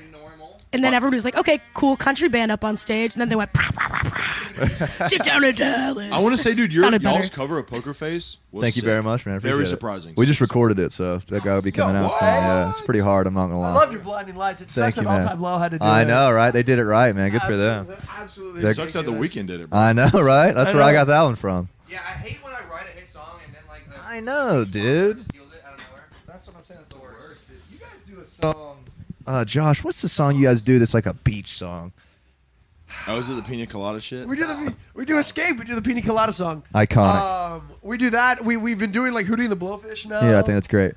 and then everybody was like, "Okay, cool, country band up on stage," and then they went, "Prah, prah, prah, prah. Sit down in Dallas." I want to say, dude, Sounded y'all's better. cover of Poker Face was Thank you sick. very much, man. I Very appreciate it. surprising. We just recorded it, so that guy will be coming out soon. Yeah, it's pretty hard. I'm not gonna lie. I love your blinding lights. It Thank sucks you, that man. All Time Low had to do it. I know, right? They did it right, man. Good for them. Absolutely. It sucks that the Weeknd did it, bro. I know, right? That's I where I know. got that one from. Yeah, I hate when I write a hit song and then like the I know, dude. steals it out of nowhere. That's what I'm saying. It's the worst. You guys do a song. Josh, what's the song you guys do that's like a beach song? Oh, is it the Pina Colada shit? We do Escape. We do the Pina Colada song. Iconic. We do that. We've been doing like Hootie and the Blowfish now. Yeah, I think that's great.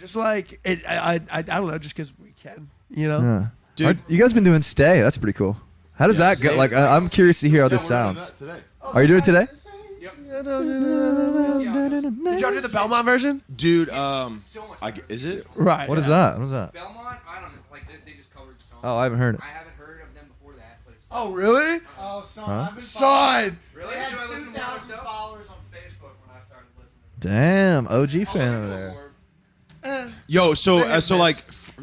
Just like it. I don't know. Just because we can. You know. Yeah. Dude. You guys been doing Stay. That's pretty cool. How does that go? Stay. Like, I'm curious to hear how this sounds. Today. Are you doing it today? Did y'all do the Belmont version? Dude, So much is it? Right. What is that? What is that? Belmont, I don't know. Like they just covered the song. Oh, I haven't heard it. I haven't heard of them before that, but it's Oh really? Oh, son, Huh? I've been Son. really. I Should I had listen to more 2,000 stuff? followers on Facebook when I started listening. Damn, OG fan over there. Yo, so like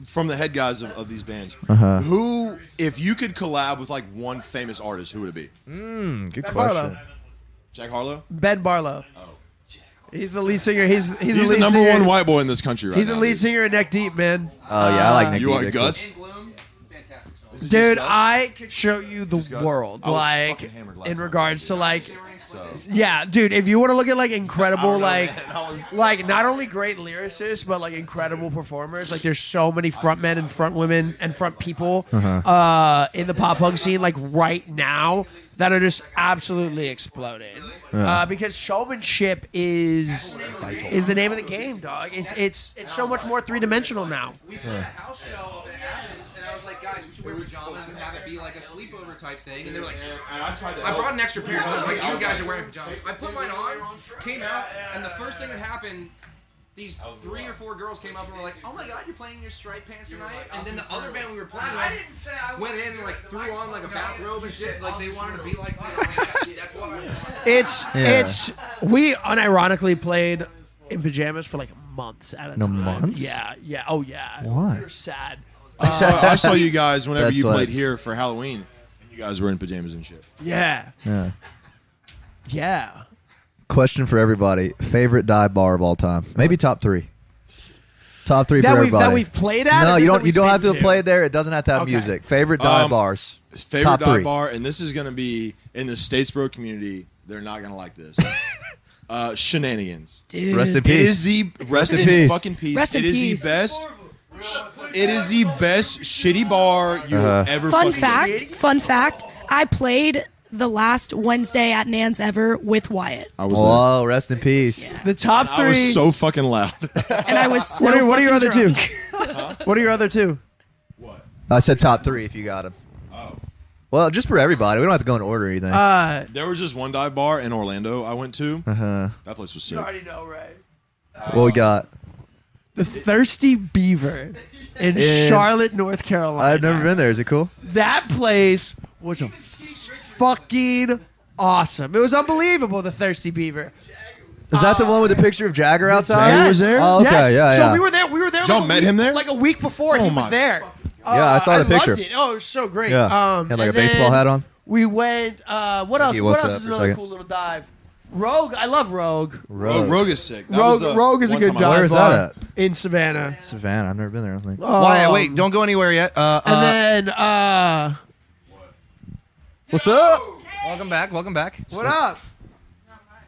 from the head guys of these bands, Uh-huh. who, if you could collab with like one famous artist, who would it be? Good Ben question. Barlow. Jack Harlow? Ben Barlow. Oh. He's the lead singer. He's the He's lead the number singer. one white boy in this country right He's now. the lead dude. singer in Neck Deep, man. Oh yeah, I like Nick You Deep. are They're Gus? In Bloom, fantastic song. Dude, Gus? I could show you the Gus? world, I was like fucking hammered last in night. regards to like, yeah, dude. If you want to look at like incredible, like not only great lyricists, but like incredible performers. Like, there's so many front men and front women and front people in the pop punk scene, like right now, that are just absolutely exploding. Because showmanship is the name of the game, dog. It's so much more 3-dimensional now. We played a house show at Athens, and I was like, guys, we should wear pajamas and have it be like a sleepover type thing. And they were like, I brought an extra pair, so I was like, you guys are wearing pajamas. I put mine on, came out, and the first thing that happened, these 3 or 4 girls came up and were like, oh my god, you're playing your striped pants tonight? And then the other band we were playing with went in and like threw on like a bathrobe and shit, like they wanted to be like, that's what I It's we unironically played in pajamas for like months at a time. months? Yeah. Oh yeah. Why? We were sad. I saw you guys whenever That's you played nuts. here for Halloween, and you guys were in pajamas and shit. Yeah. Yeah. Question for everybody: favorite dive bar of all time? Maybe top 3. Top 3 for everybody. That we've played at. No, or you that don't. You we've don't been have to to? play it there. It doesn't have to have Okay. music. Favorite dive bars. Favorite Top dive 3. bar, and this is going to be in the Statesboro community. They're not going to like this. Shenanigans. Dude. Rest in It peace. is the rest in peace. fucking peace. Rest in It is peace. the best. It is the best shitty bar you've ever. Fun fucking fact, I played the last Wednesday at Nan's ever with Wyatt. I was Whoa, rest in peace. The top there. I was 3. so fucking loud. And I was so What are your other fucking 2? drunk. What are your other 2? I said top 3 if you got them. Oh. Well, just for everybody. We don't have to go in order or anything. There was just one dive bar in Orlando I went to. That place was sick. You already know, right? What we got? The Thirsty Beaver in Charlotte, North Carolina. I've never been there. Is it cool? That place was a fucking awesome. It was unbelievable. The Thirsty Beaver. Is that the one with the picture of Jagger outside? Yes. He was there. Oh, okay, yeah. So we were there. Y'all met him there? Like a week before he was there. Yeah, I saw the picture. Loved it. Oh, it was so great. Yeah. Had like a baseball hat on. We went. What else? What else is another cool little dive? Rogue. I love Rogue. Rogue is sick. Rogue is a good dive. Where is that at? In Savannah. Savannah. I've never been there. I think. Wyatt, wait, don't go anywhere yet. And then. What's up? Welcome back. Welcome back. What up?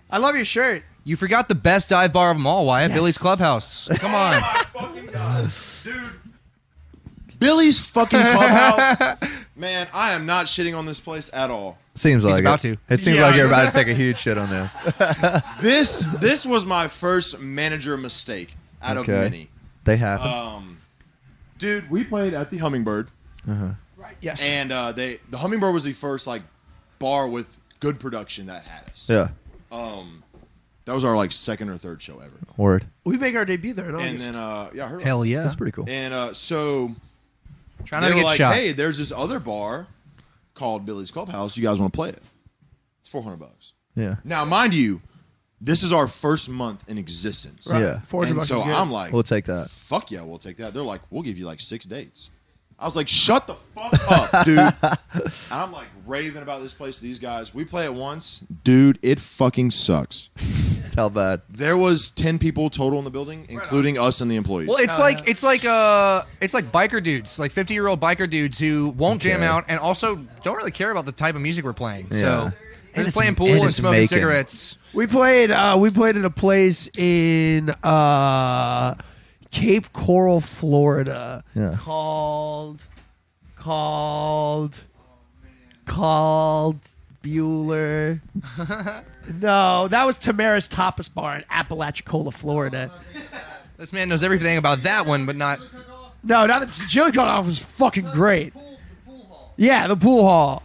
I love your shirt. You forgot the best dive bar of them all, Wyatt. Yes. Billy's Clubhouse. Come on. Dude. Billy's fucking Clubhouse. Man, I am not shitting on this place at all. Seems like about to. It seems like you're about to take a huge shit on them. This was my first manager mistake out of many. They happen. Dude, we played at the Hummingbird. Right. Yes. And the Hummingbird was the first like bar with good production that had us. Yeah. That was our like second or third show ever. Word. We make our debut there in August. And then I heard Hell yeah. That's pretty cool. And so Trying they not to were get like, shot. hey, there's this other bar called Billy's Clubhouse. You guys want to play it? It's $400. Yeah. Now, mind you, this is our first month in existence. Right. Yeah. $400 And so is good. I'm like, We'll take that. fuck yeah, we'll take that. They're like, we'll give you like 6 dates. I was like, shut the fuck up, dude. And I'm like raving about this place to these guys. We play it once. Dude, it fucking sucks. How bad? There was 10 people total in the building, including us and the employees. Well, it's like biker dudes, like 50-year-old biker dudes who won't jam out and also don't really care about the type of music we're playing. Yeah. So they're just playing and pool and it's smoking making. cigarettes. We played at a place in Cape Coral, Florida. Yeah. Called Bueller. No, that was Tamara's Tapas Bar in Apalachicola, Florida. This man knows everything about that one, but not. No, now the chili cutoff was fucking great. Yeah, the pool hall.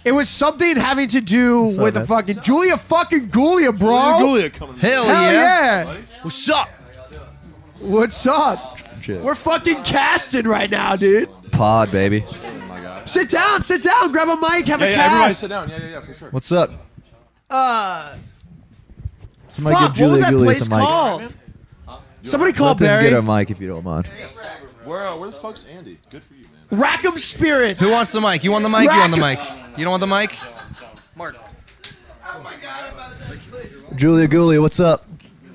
It was something having to do with the fucking Julia fucking Gulia, bro. Julia coming. Hell yeah. What's up? What's up? Shit. We're fucking casting right now, dude. Pod, baby. Oh my God. Sit down, grab a mic, have a Everybody cast. sit down. Yeah, for sure. What's up? Somebody Fuck, give what was Julia that Gulia place some mic. called? Somebody call Let them Barry. get a mic if you don't mind. Where the fuck's Andy? Good for you, man. Rackham Spirits. Who wants the mic? You want the mic? You want the mic? You don't want the mic? Mark. Julia Gulia, what's up?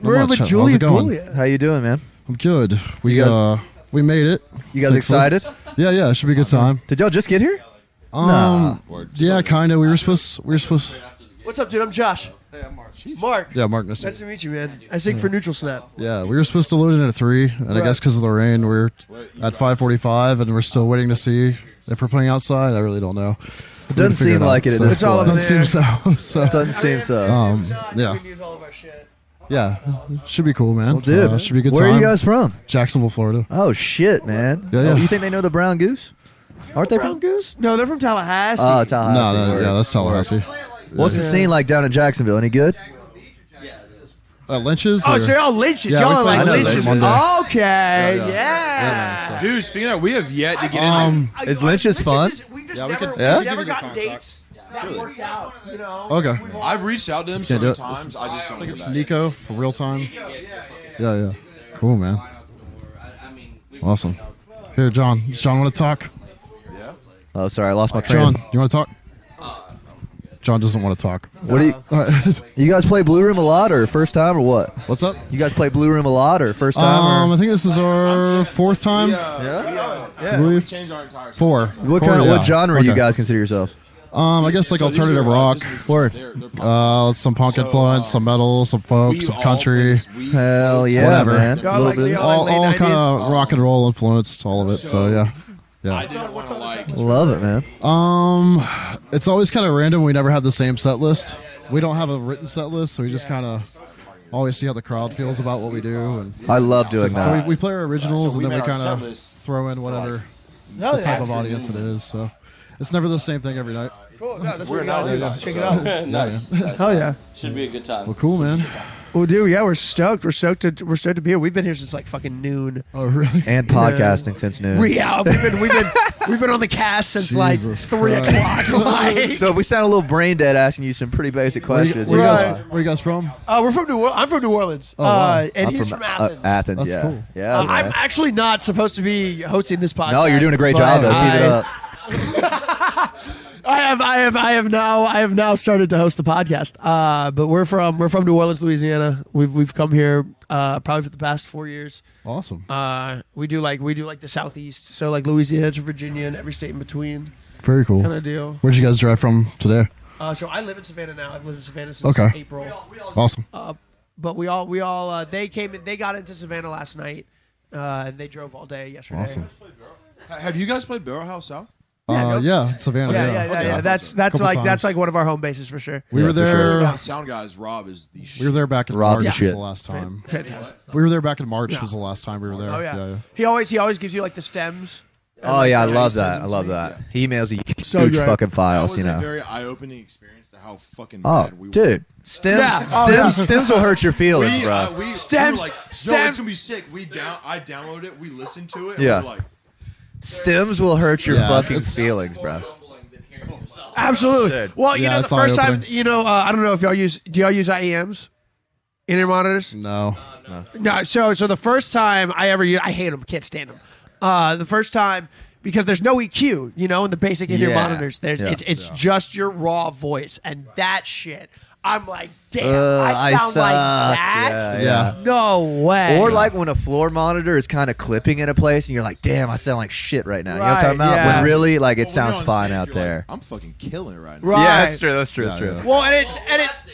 We're much. with How's Julia it going? Gulia. How you doing, man? I'm good. We guys- we made it. You guys excited? Yeah, it should be a good time. Did y'all just get here? Nah. Yeah, kind of. We were supposed. What's up, dude? I'm Josh. Hey, I'm Mark. Mark. Yeah, Mark. Nice Nice to meet you, man. I sing for Neutral Snap. Yeah, we were supposed to load in at 3, and I guess because of the rain, we're at 5:45, and we're still waiting to see if we're playing outside. I really don't know. It doesn't seem like it at this It's all point. up in Doesn't the seem air. so. Doesn't seem so. Yeah. We can use all of our shit. Yeah, should be cool, man. Well, dude, should be a good where time. are you guys from? Jacksonville, Florida. Oh, shit, man. Yeah. Oh, you think they know the Brown Goose? Aren't they Brown from? Goose? No, they're from Tallahassee. Oh, Tallahassee. No, Word. yeah, that's Tallahassee. What's the scene like down in Jacksonville? Any good? Lynch's? Oh, or- so y'all lynches. Yeah, y'all we are played like Lynch lynches. Monday. Okay, Yeah. yeah. Dude, speaking of that, we have yet to get in there. Is Lynch's fun? We've just Yeah, we never, could- Yeah? we've never we could gotten give you the dates that worked out. You know. Okay. I've reached out to them Can't do several it. times. I just don't I think get it's back. Nico for real time. Yeah. Cool, man. Awesome. Here, John. Does John want to talk? Oh, sorry, I lost my train. John, of- you want to talk? John doesn't want to talk. What do you? All right. You guys play Blue Room a lot, or first time, or what? What's up? You guys play Blue Room a lot, or first time? I think this is our 4th time. Yeah. I believe. Changed our entire 4. What Four, kind of yeah. what genre you Okay. guys consider yourselves? I guess like So these alternative are, rock. this is- Word. they're pop. Some punk So, influence, some metal, some folk, some country. Hell yeah, Whatever. man. Y'all A little like bit- Leo? All late kind 90s? of rock and roll influenced, all of it. So yeah. I didn't want to like. Love it, man. It's always kind of random. We never have the same set list. We don't have a written set list, so we just kind of always see how the crowd feels about what we do. And I love doing so that. we play our originals, So we and then made we our kind set of list throw in whatever Hell the type yeah. of audience it is. So it's never the same thing every night. Cool. Yeah, that's We're what we gotta not- do. Check it out. Nice. Hell yeah. Should be a good time. Well, cool, man. Well, dude, yeah, we're stoked. We're stoked to be here. We've been here since like fucking noon. Oh, really? And podcasting since noon. We've been We've been on the cast since Jesus 3 o'clock. Like, So if we sound a little brain dead asking you some pretty basic questions. Where you guys from? we're from New Orleans. I'm from New Orleans. wow. And he's from Athens. Athens, That's yeah. cool. Yeah, I'm man. actually not supposed to be hosting this podcast. No, you're doing a great but job, though. Keep it up. I have now started to host the podcast. But we're from New Orleans, Louisiana. We've come here probably for the past 4 years. Awesome. We do like the Southeast, so like Louisiana to Virginia and every state in between. Very cool. Kind of deal. Where'd you guys drive from today? So I live in Savannah now. I've lived in Savannah since April. Awesome. But we all they got into Savannah last night, and they drove all day yesterday. Awesome. Have you guys played Barrel House South? Yeah, Savannah. Yeah. That's like one of our home bases for sure. We were there. Sound guys, Rob is the shit. We were there back in Rob March. the Was shit. the last time. Fantastic. We were there back in March. Was the last time we were there. Oh yeah. yeah. He always gives you like the stems. Oh, yeah, I love that. I love that. He emails you huge great. fucking That files, was you know. a very eye-opening experience to how fucking Oh, bad we were. dude. Stems will hurt your feelings, bro. We Stems- were like, yo, stems- it's gonna be sick. I downloaded it. We listened to it. And Yeah. we were like, Stems will hurt your Yeah, fucking it's- feelings, bro. Absolutely. Dude. Well, you Yeah, know, the it's first time, eye-opening. I don't know if y'all do y'all use IEMs? In-ear monitors? No. So the first time I ever used, I hate them, can't stand them. The first time, because there's no EQ, in the basic in-ear Yeah. monitors. It's just your raw voice, and that shit. I'm like, damn, I sound suck. like that? Yeah. No way. Or like when a floor monitor is kind of clipping in a place and you're like, damn, I sound like shit right now. You know what I'm talking Right, about? yeah. When really, like, it well, when sounds you're on fine stage, out you're there. like, I'm fucking killing it right now. Right. Yeah, that's true. That's true. That's Yeah, true. yeah. Well, and it's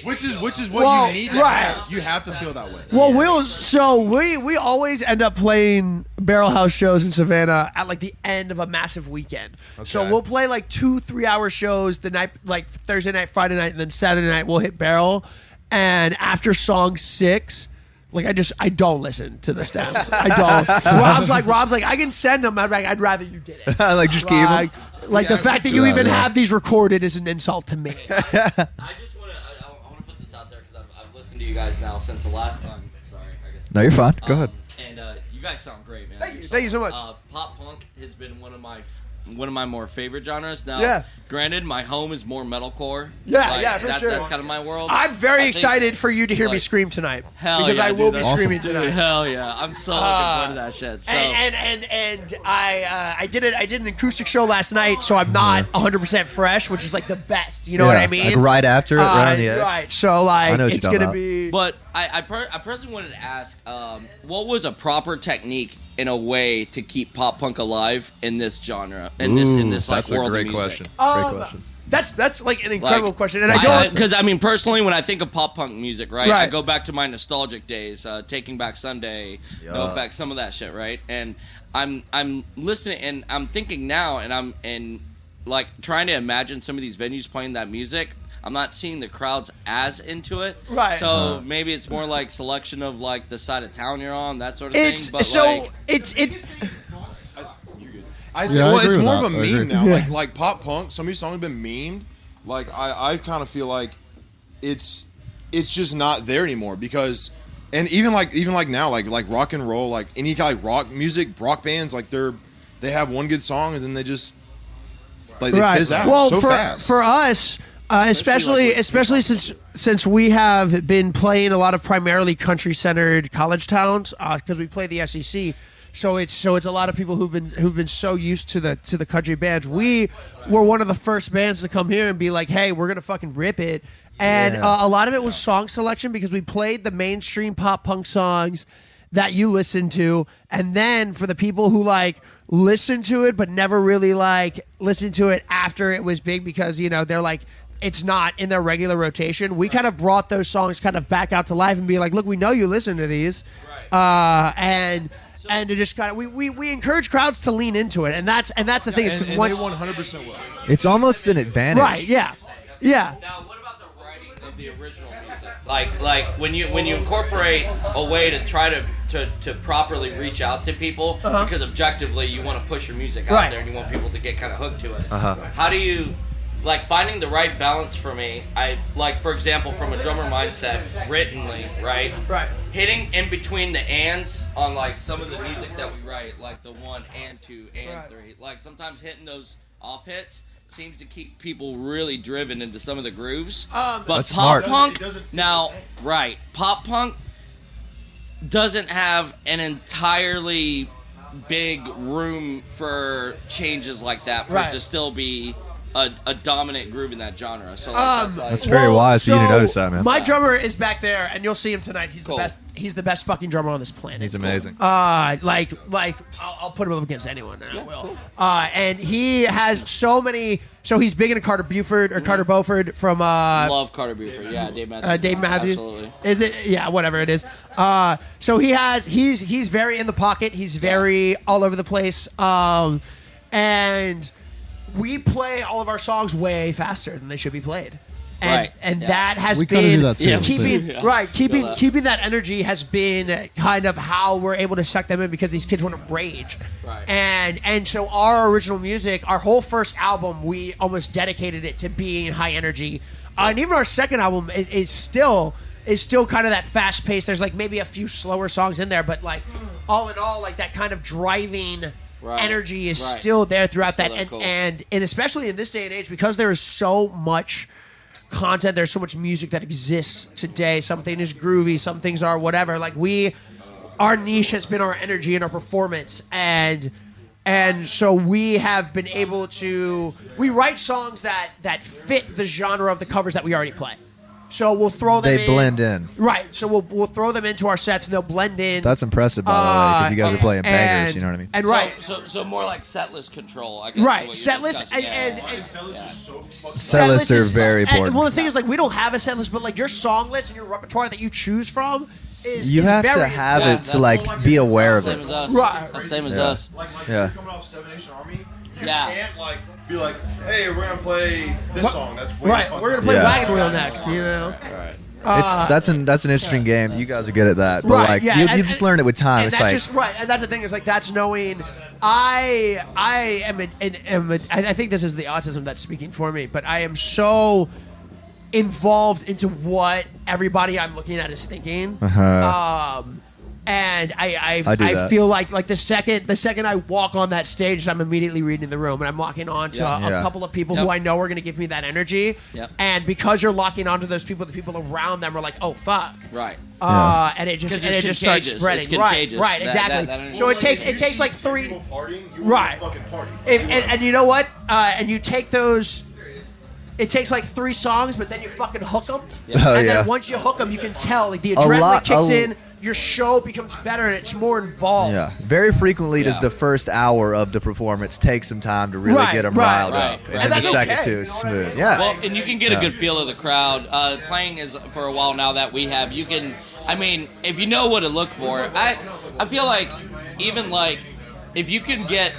Which is what Well, you need to right. have. You have to feel that way. Well, we always end up playing Barrel House shows in Savannah at like the end of a massive weekend. So we'll play like 2-3 hour shows the night, like Thursday night, Friday night, and then Saturday night we'll hit Barrel. And after song 6, like I don't listen to the stems. I don't. Rob's like, I can send them. I'm like, I'd rather you did it. Like, just keep them. Like the fact that you even have these recorded is an insult to me. I just want to. I want to put this out there because I've listened to you guys now since the last time. Sorry, I guess. No, you're fine. Go ahead. And you guys sound great, man. Thank you so much. Pop punk has been one of my more favorite genres. Now, Yeah. granted, my home is more metalcore. Yeah, for sure. That's kind of my world. I'm very I think- excited for you to hear me like, scream tonight. Hell because yeah, I dude, will be that's screaming awesome. tonight. Dude, hell yeah, I'm so looking forward to that shit. So. And I did an acoustic show last night, so I'm not 100% fresh, which is like the best. You know what I mean? Like right after it, right on the edge. Right. So I like know what it's you're gonna talking be. But I personally wanted to ask, what was a proper technique in a way to keep pop punk alive in this genre, in this like That's a world great of music? question. Great question. That's like an incredible question, and I don't. Because I mean, personally, when I think of pop punk music, right, I Right. go back to my nostalgic days, Taking Back Sunday, No Effects, some of that shit, right? And I'm listening, and I'm thinking now, and I'm like trying to imagine some of these venues playing that music. I'm not seeing the crowds as into it, Right. So maybe it's more like selection of like the side of town you're on, that sort of It's thing. But so like, it's. I Yeah, I it's agree more with of a that. I meme agree. now. Yeah. Like pop punk. Some of these songs have been memed. Like I kind of feel like it's just not there anymore because, and even like now like rock and roll, like any kind of rock music, rock bands, like they have one good song and then they just like they fizz out Well, so for fast. for us, especially since we have been playing a lot of primarily country centered college towns because we play the SEC. So it's a lot of people who've been so used to the country bands. We were one of the first bands to come here and be like, hey, we're gonna fucking rip it. And a lot of it was song selection because we played the mainstream pop punk songs that you listen to, and then for the people who like listen to it but never really like listen to it after it was big because they're like it's not in their regular rotation. We kind of brought those songs kind of back out to life and be like, look, we know you listen to these, and to just kind of we encourage crowds to lean into it, and that's the thing. and Is they once, 100% will. It's almost an advantage. right? Yeah. now, what about the writing of the original music? Like when you incorporate a way to try to properly reach out to people because objectively you want to push your music out Right. there and you want people to get kind of hooked to it. Uh-huh. How do you like finding the right balance for me. I like, for example, from a drummer mindset, writtenly, right? Right. Hitting in between the ands on like some of the music that we write, like the 1 and 2 and 3. Like sometimes hitting those off hits seems to keep people really driven into some of the grooves. But That's pop smart. punk now, right? Pop punk doesn't have an entirely big room for changes like that for it to still be a dominant groove in that genre. So like, that's very wise for you to notice that, man. My drummer is back there, and you'll see him tonight. He's Cool. the best. He's the best fucking drummer on this planet. He's amazing. Like I'll put him up against anyone, and I will. Cool. And he has so many. So he's big into Carter Beauford or Carter Beauford from. love Carter Beauford. Yeah, Dave Matthews. Dave Matthews. Absolutely. Is it? Yeah, whatever it is. So he's very in the pocket. He's very all over the place. And we play all of our songs way faster than they should be played. And that has been keeping that energy has been kind of how we're able to suck them in, because these kids want to rage. Right. And so our original music, our whole first album, we almost dedicated it to being high energy. And even our second album is still kind of that fast pace. There's like maybe a few slower songs in there, but like all in all, like that kind of driving energy is still there throughout Still that. cool. And especially in this day and age, because there is so much content, there's so much music that exists today. Something is groovy, some things are whatever. Like our niche has been our energy and our performance, and so we have been able to write songs that fit the genre of the covers that we already play. So we'll throw them in. They blend in. Right. So we'll throw them into our sets, and they'll blend in. That's impressive, by the way, because you guys are playing bangers, you know what I mean? And right. So more like setlist control, I guess. Right. Setlist Set lists are very important. Well, the thing is, like, we don't have a set list, but like your song list and your repertoire that you choose from you have to have it to like be aware of it. Right. Same as us. Like Yeah. coming off Seven Nation Army, you Yeah. can't like be like, hey, we're gonna play this song. That's way Right. fucking We're gonna play Yeah. Wagon Wheel next. You know. That's an interesting game. You guys are good at that, but Right, like yeah, you just learn it with time. And It's that's like just right, and that's the thing is like that's knowing. I think this is the autism that's speaking for me, but I am so involved into what everybody I'm looking at is thinking. And I feel like the second I walk on that stage, I'm immediately reading the room, and I'm locking on to a couple of people who I know are going to give me that energy. Yep. And because you're locking onto those people, the people around them are like, oh fuck. Right. And it just 'Cause it's starts contagious. spreading. It's contagious. Right, That exactly. energy. So it takes like three. people partying. You Right. fucking party. And you know what? And you take those. It takes like 3 songs, but then you fucking hook them. Oh, And yeah. then once you hook them, you can tell like the adrenaline lot- kicks a- in. Your show becomes better and it's more involved. yeah. Very frequently does Yeah. the first hour of the performance take some time to really get them riled right. up, And and then the that's second okay, two you is know what I smooth. mean? Yeah. Well, and you can get a good feel of the crowd. Playing is for a while now that we have. You can, I mean, if you know what to look for, I feel like even like if you can get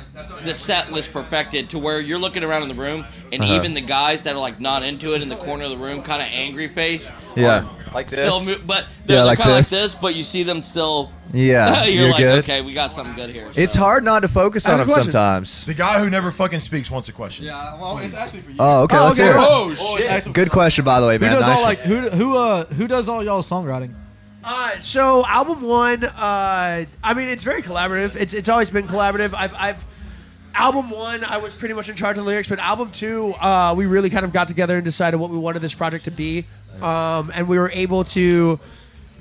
the set list perfected to where you're looking around in the room and even the guys that are like not into it in the corner of the room, kind of angry face, Yeah. are Like this? still but they're Yeah, like kind of like this. this, but you see them still. Yeah, you're like, good. okay, we got something good here. It's So- hard not to focus Ask on a them question. sometimes. The guy who never fucking speaks wants a question. Yeah, well, it's actually for you. Oh, okay. Oh, Let's okay. hear it. Oh it's shit! actually Good question, by the way, Who man. does Nice all one. like who does all y'all's songwriting? So album 1, I mean, it's very collaborative. It's always been collaborative. I've album 1, I was pretty much in charge of the lyrics, but album 2, we really kind of got together and decided what we wanted this project to be, and we were able to,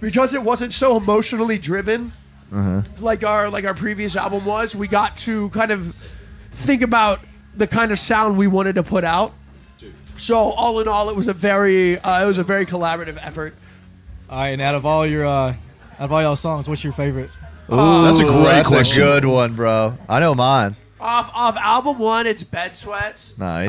because it wasn't so emotionally driven, like our previous album was. We got to kind of think about the kind of sound we wanted to put out. So all in all, it was a very collaborative effort. All right, and out of all y'all songs, what's your favorite? Ooh, That's a great question. A good one, bro. I know mine. Off album 1, it's Bed Sweats. Nice.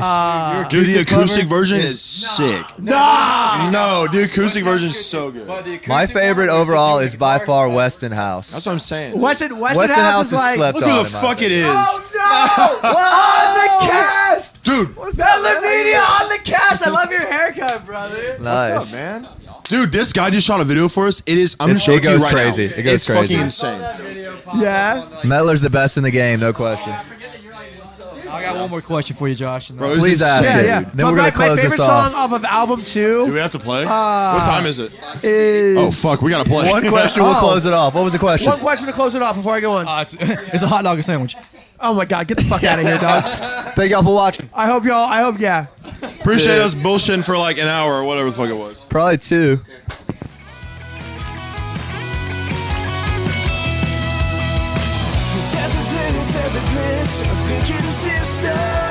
Dude, the acoustic cover version is is sick. Nah! No, the acoustic version is so good. My favorite overall is by far Weston House. That's what I'm saying. Weston Weston House is is like, slept Look on. who in the my fuck it opinion. is. oh no! On the cast! Dude, Bella Media on the cast! I love your haircut, brother. Nice. what's up, man? Dude, this guy just shot a video for us. It is. I'm It showing you goes right crazy. now. It goes it's crazy. fucking insane. Yeah? Mettler's the best in the game, no question. I got got one more question for you, Josh. Bro, Please ask it. Yeah. Then we're my gonna close favorite this off. song off of album 2. Do we have to play? What time is it? Is Oh fuck, we gotta play. One question will close it off. What was the question? one question to close it off before I go on. It's a hot dog and sandwich. Oh my god, get the fuck out of here, dog. Thank y'all for watching. I hope yeah. Appreciate us bullshitting for like an hour or whatever the fuck it was. Probably 2. There's a glitch, of thinking sister.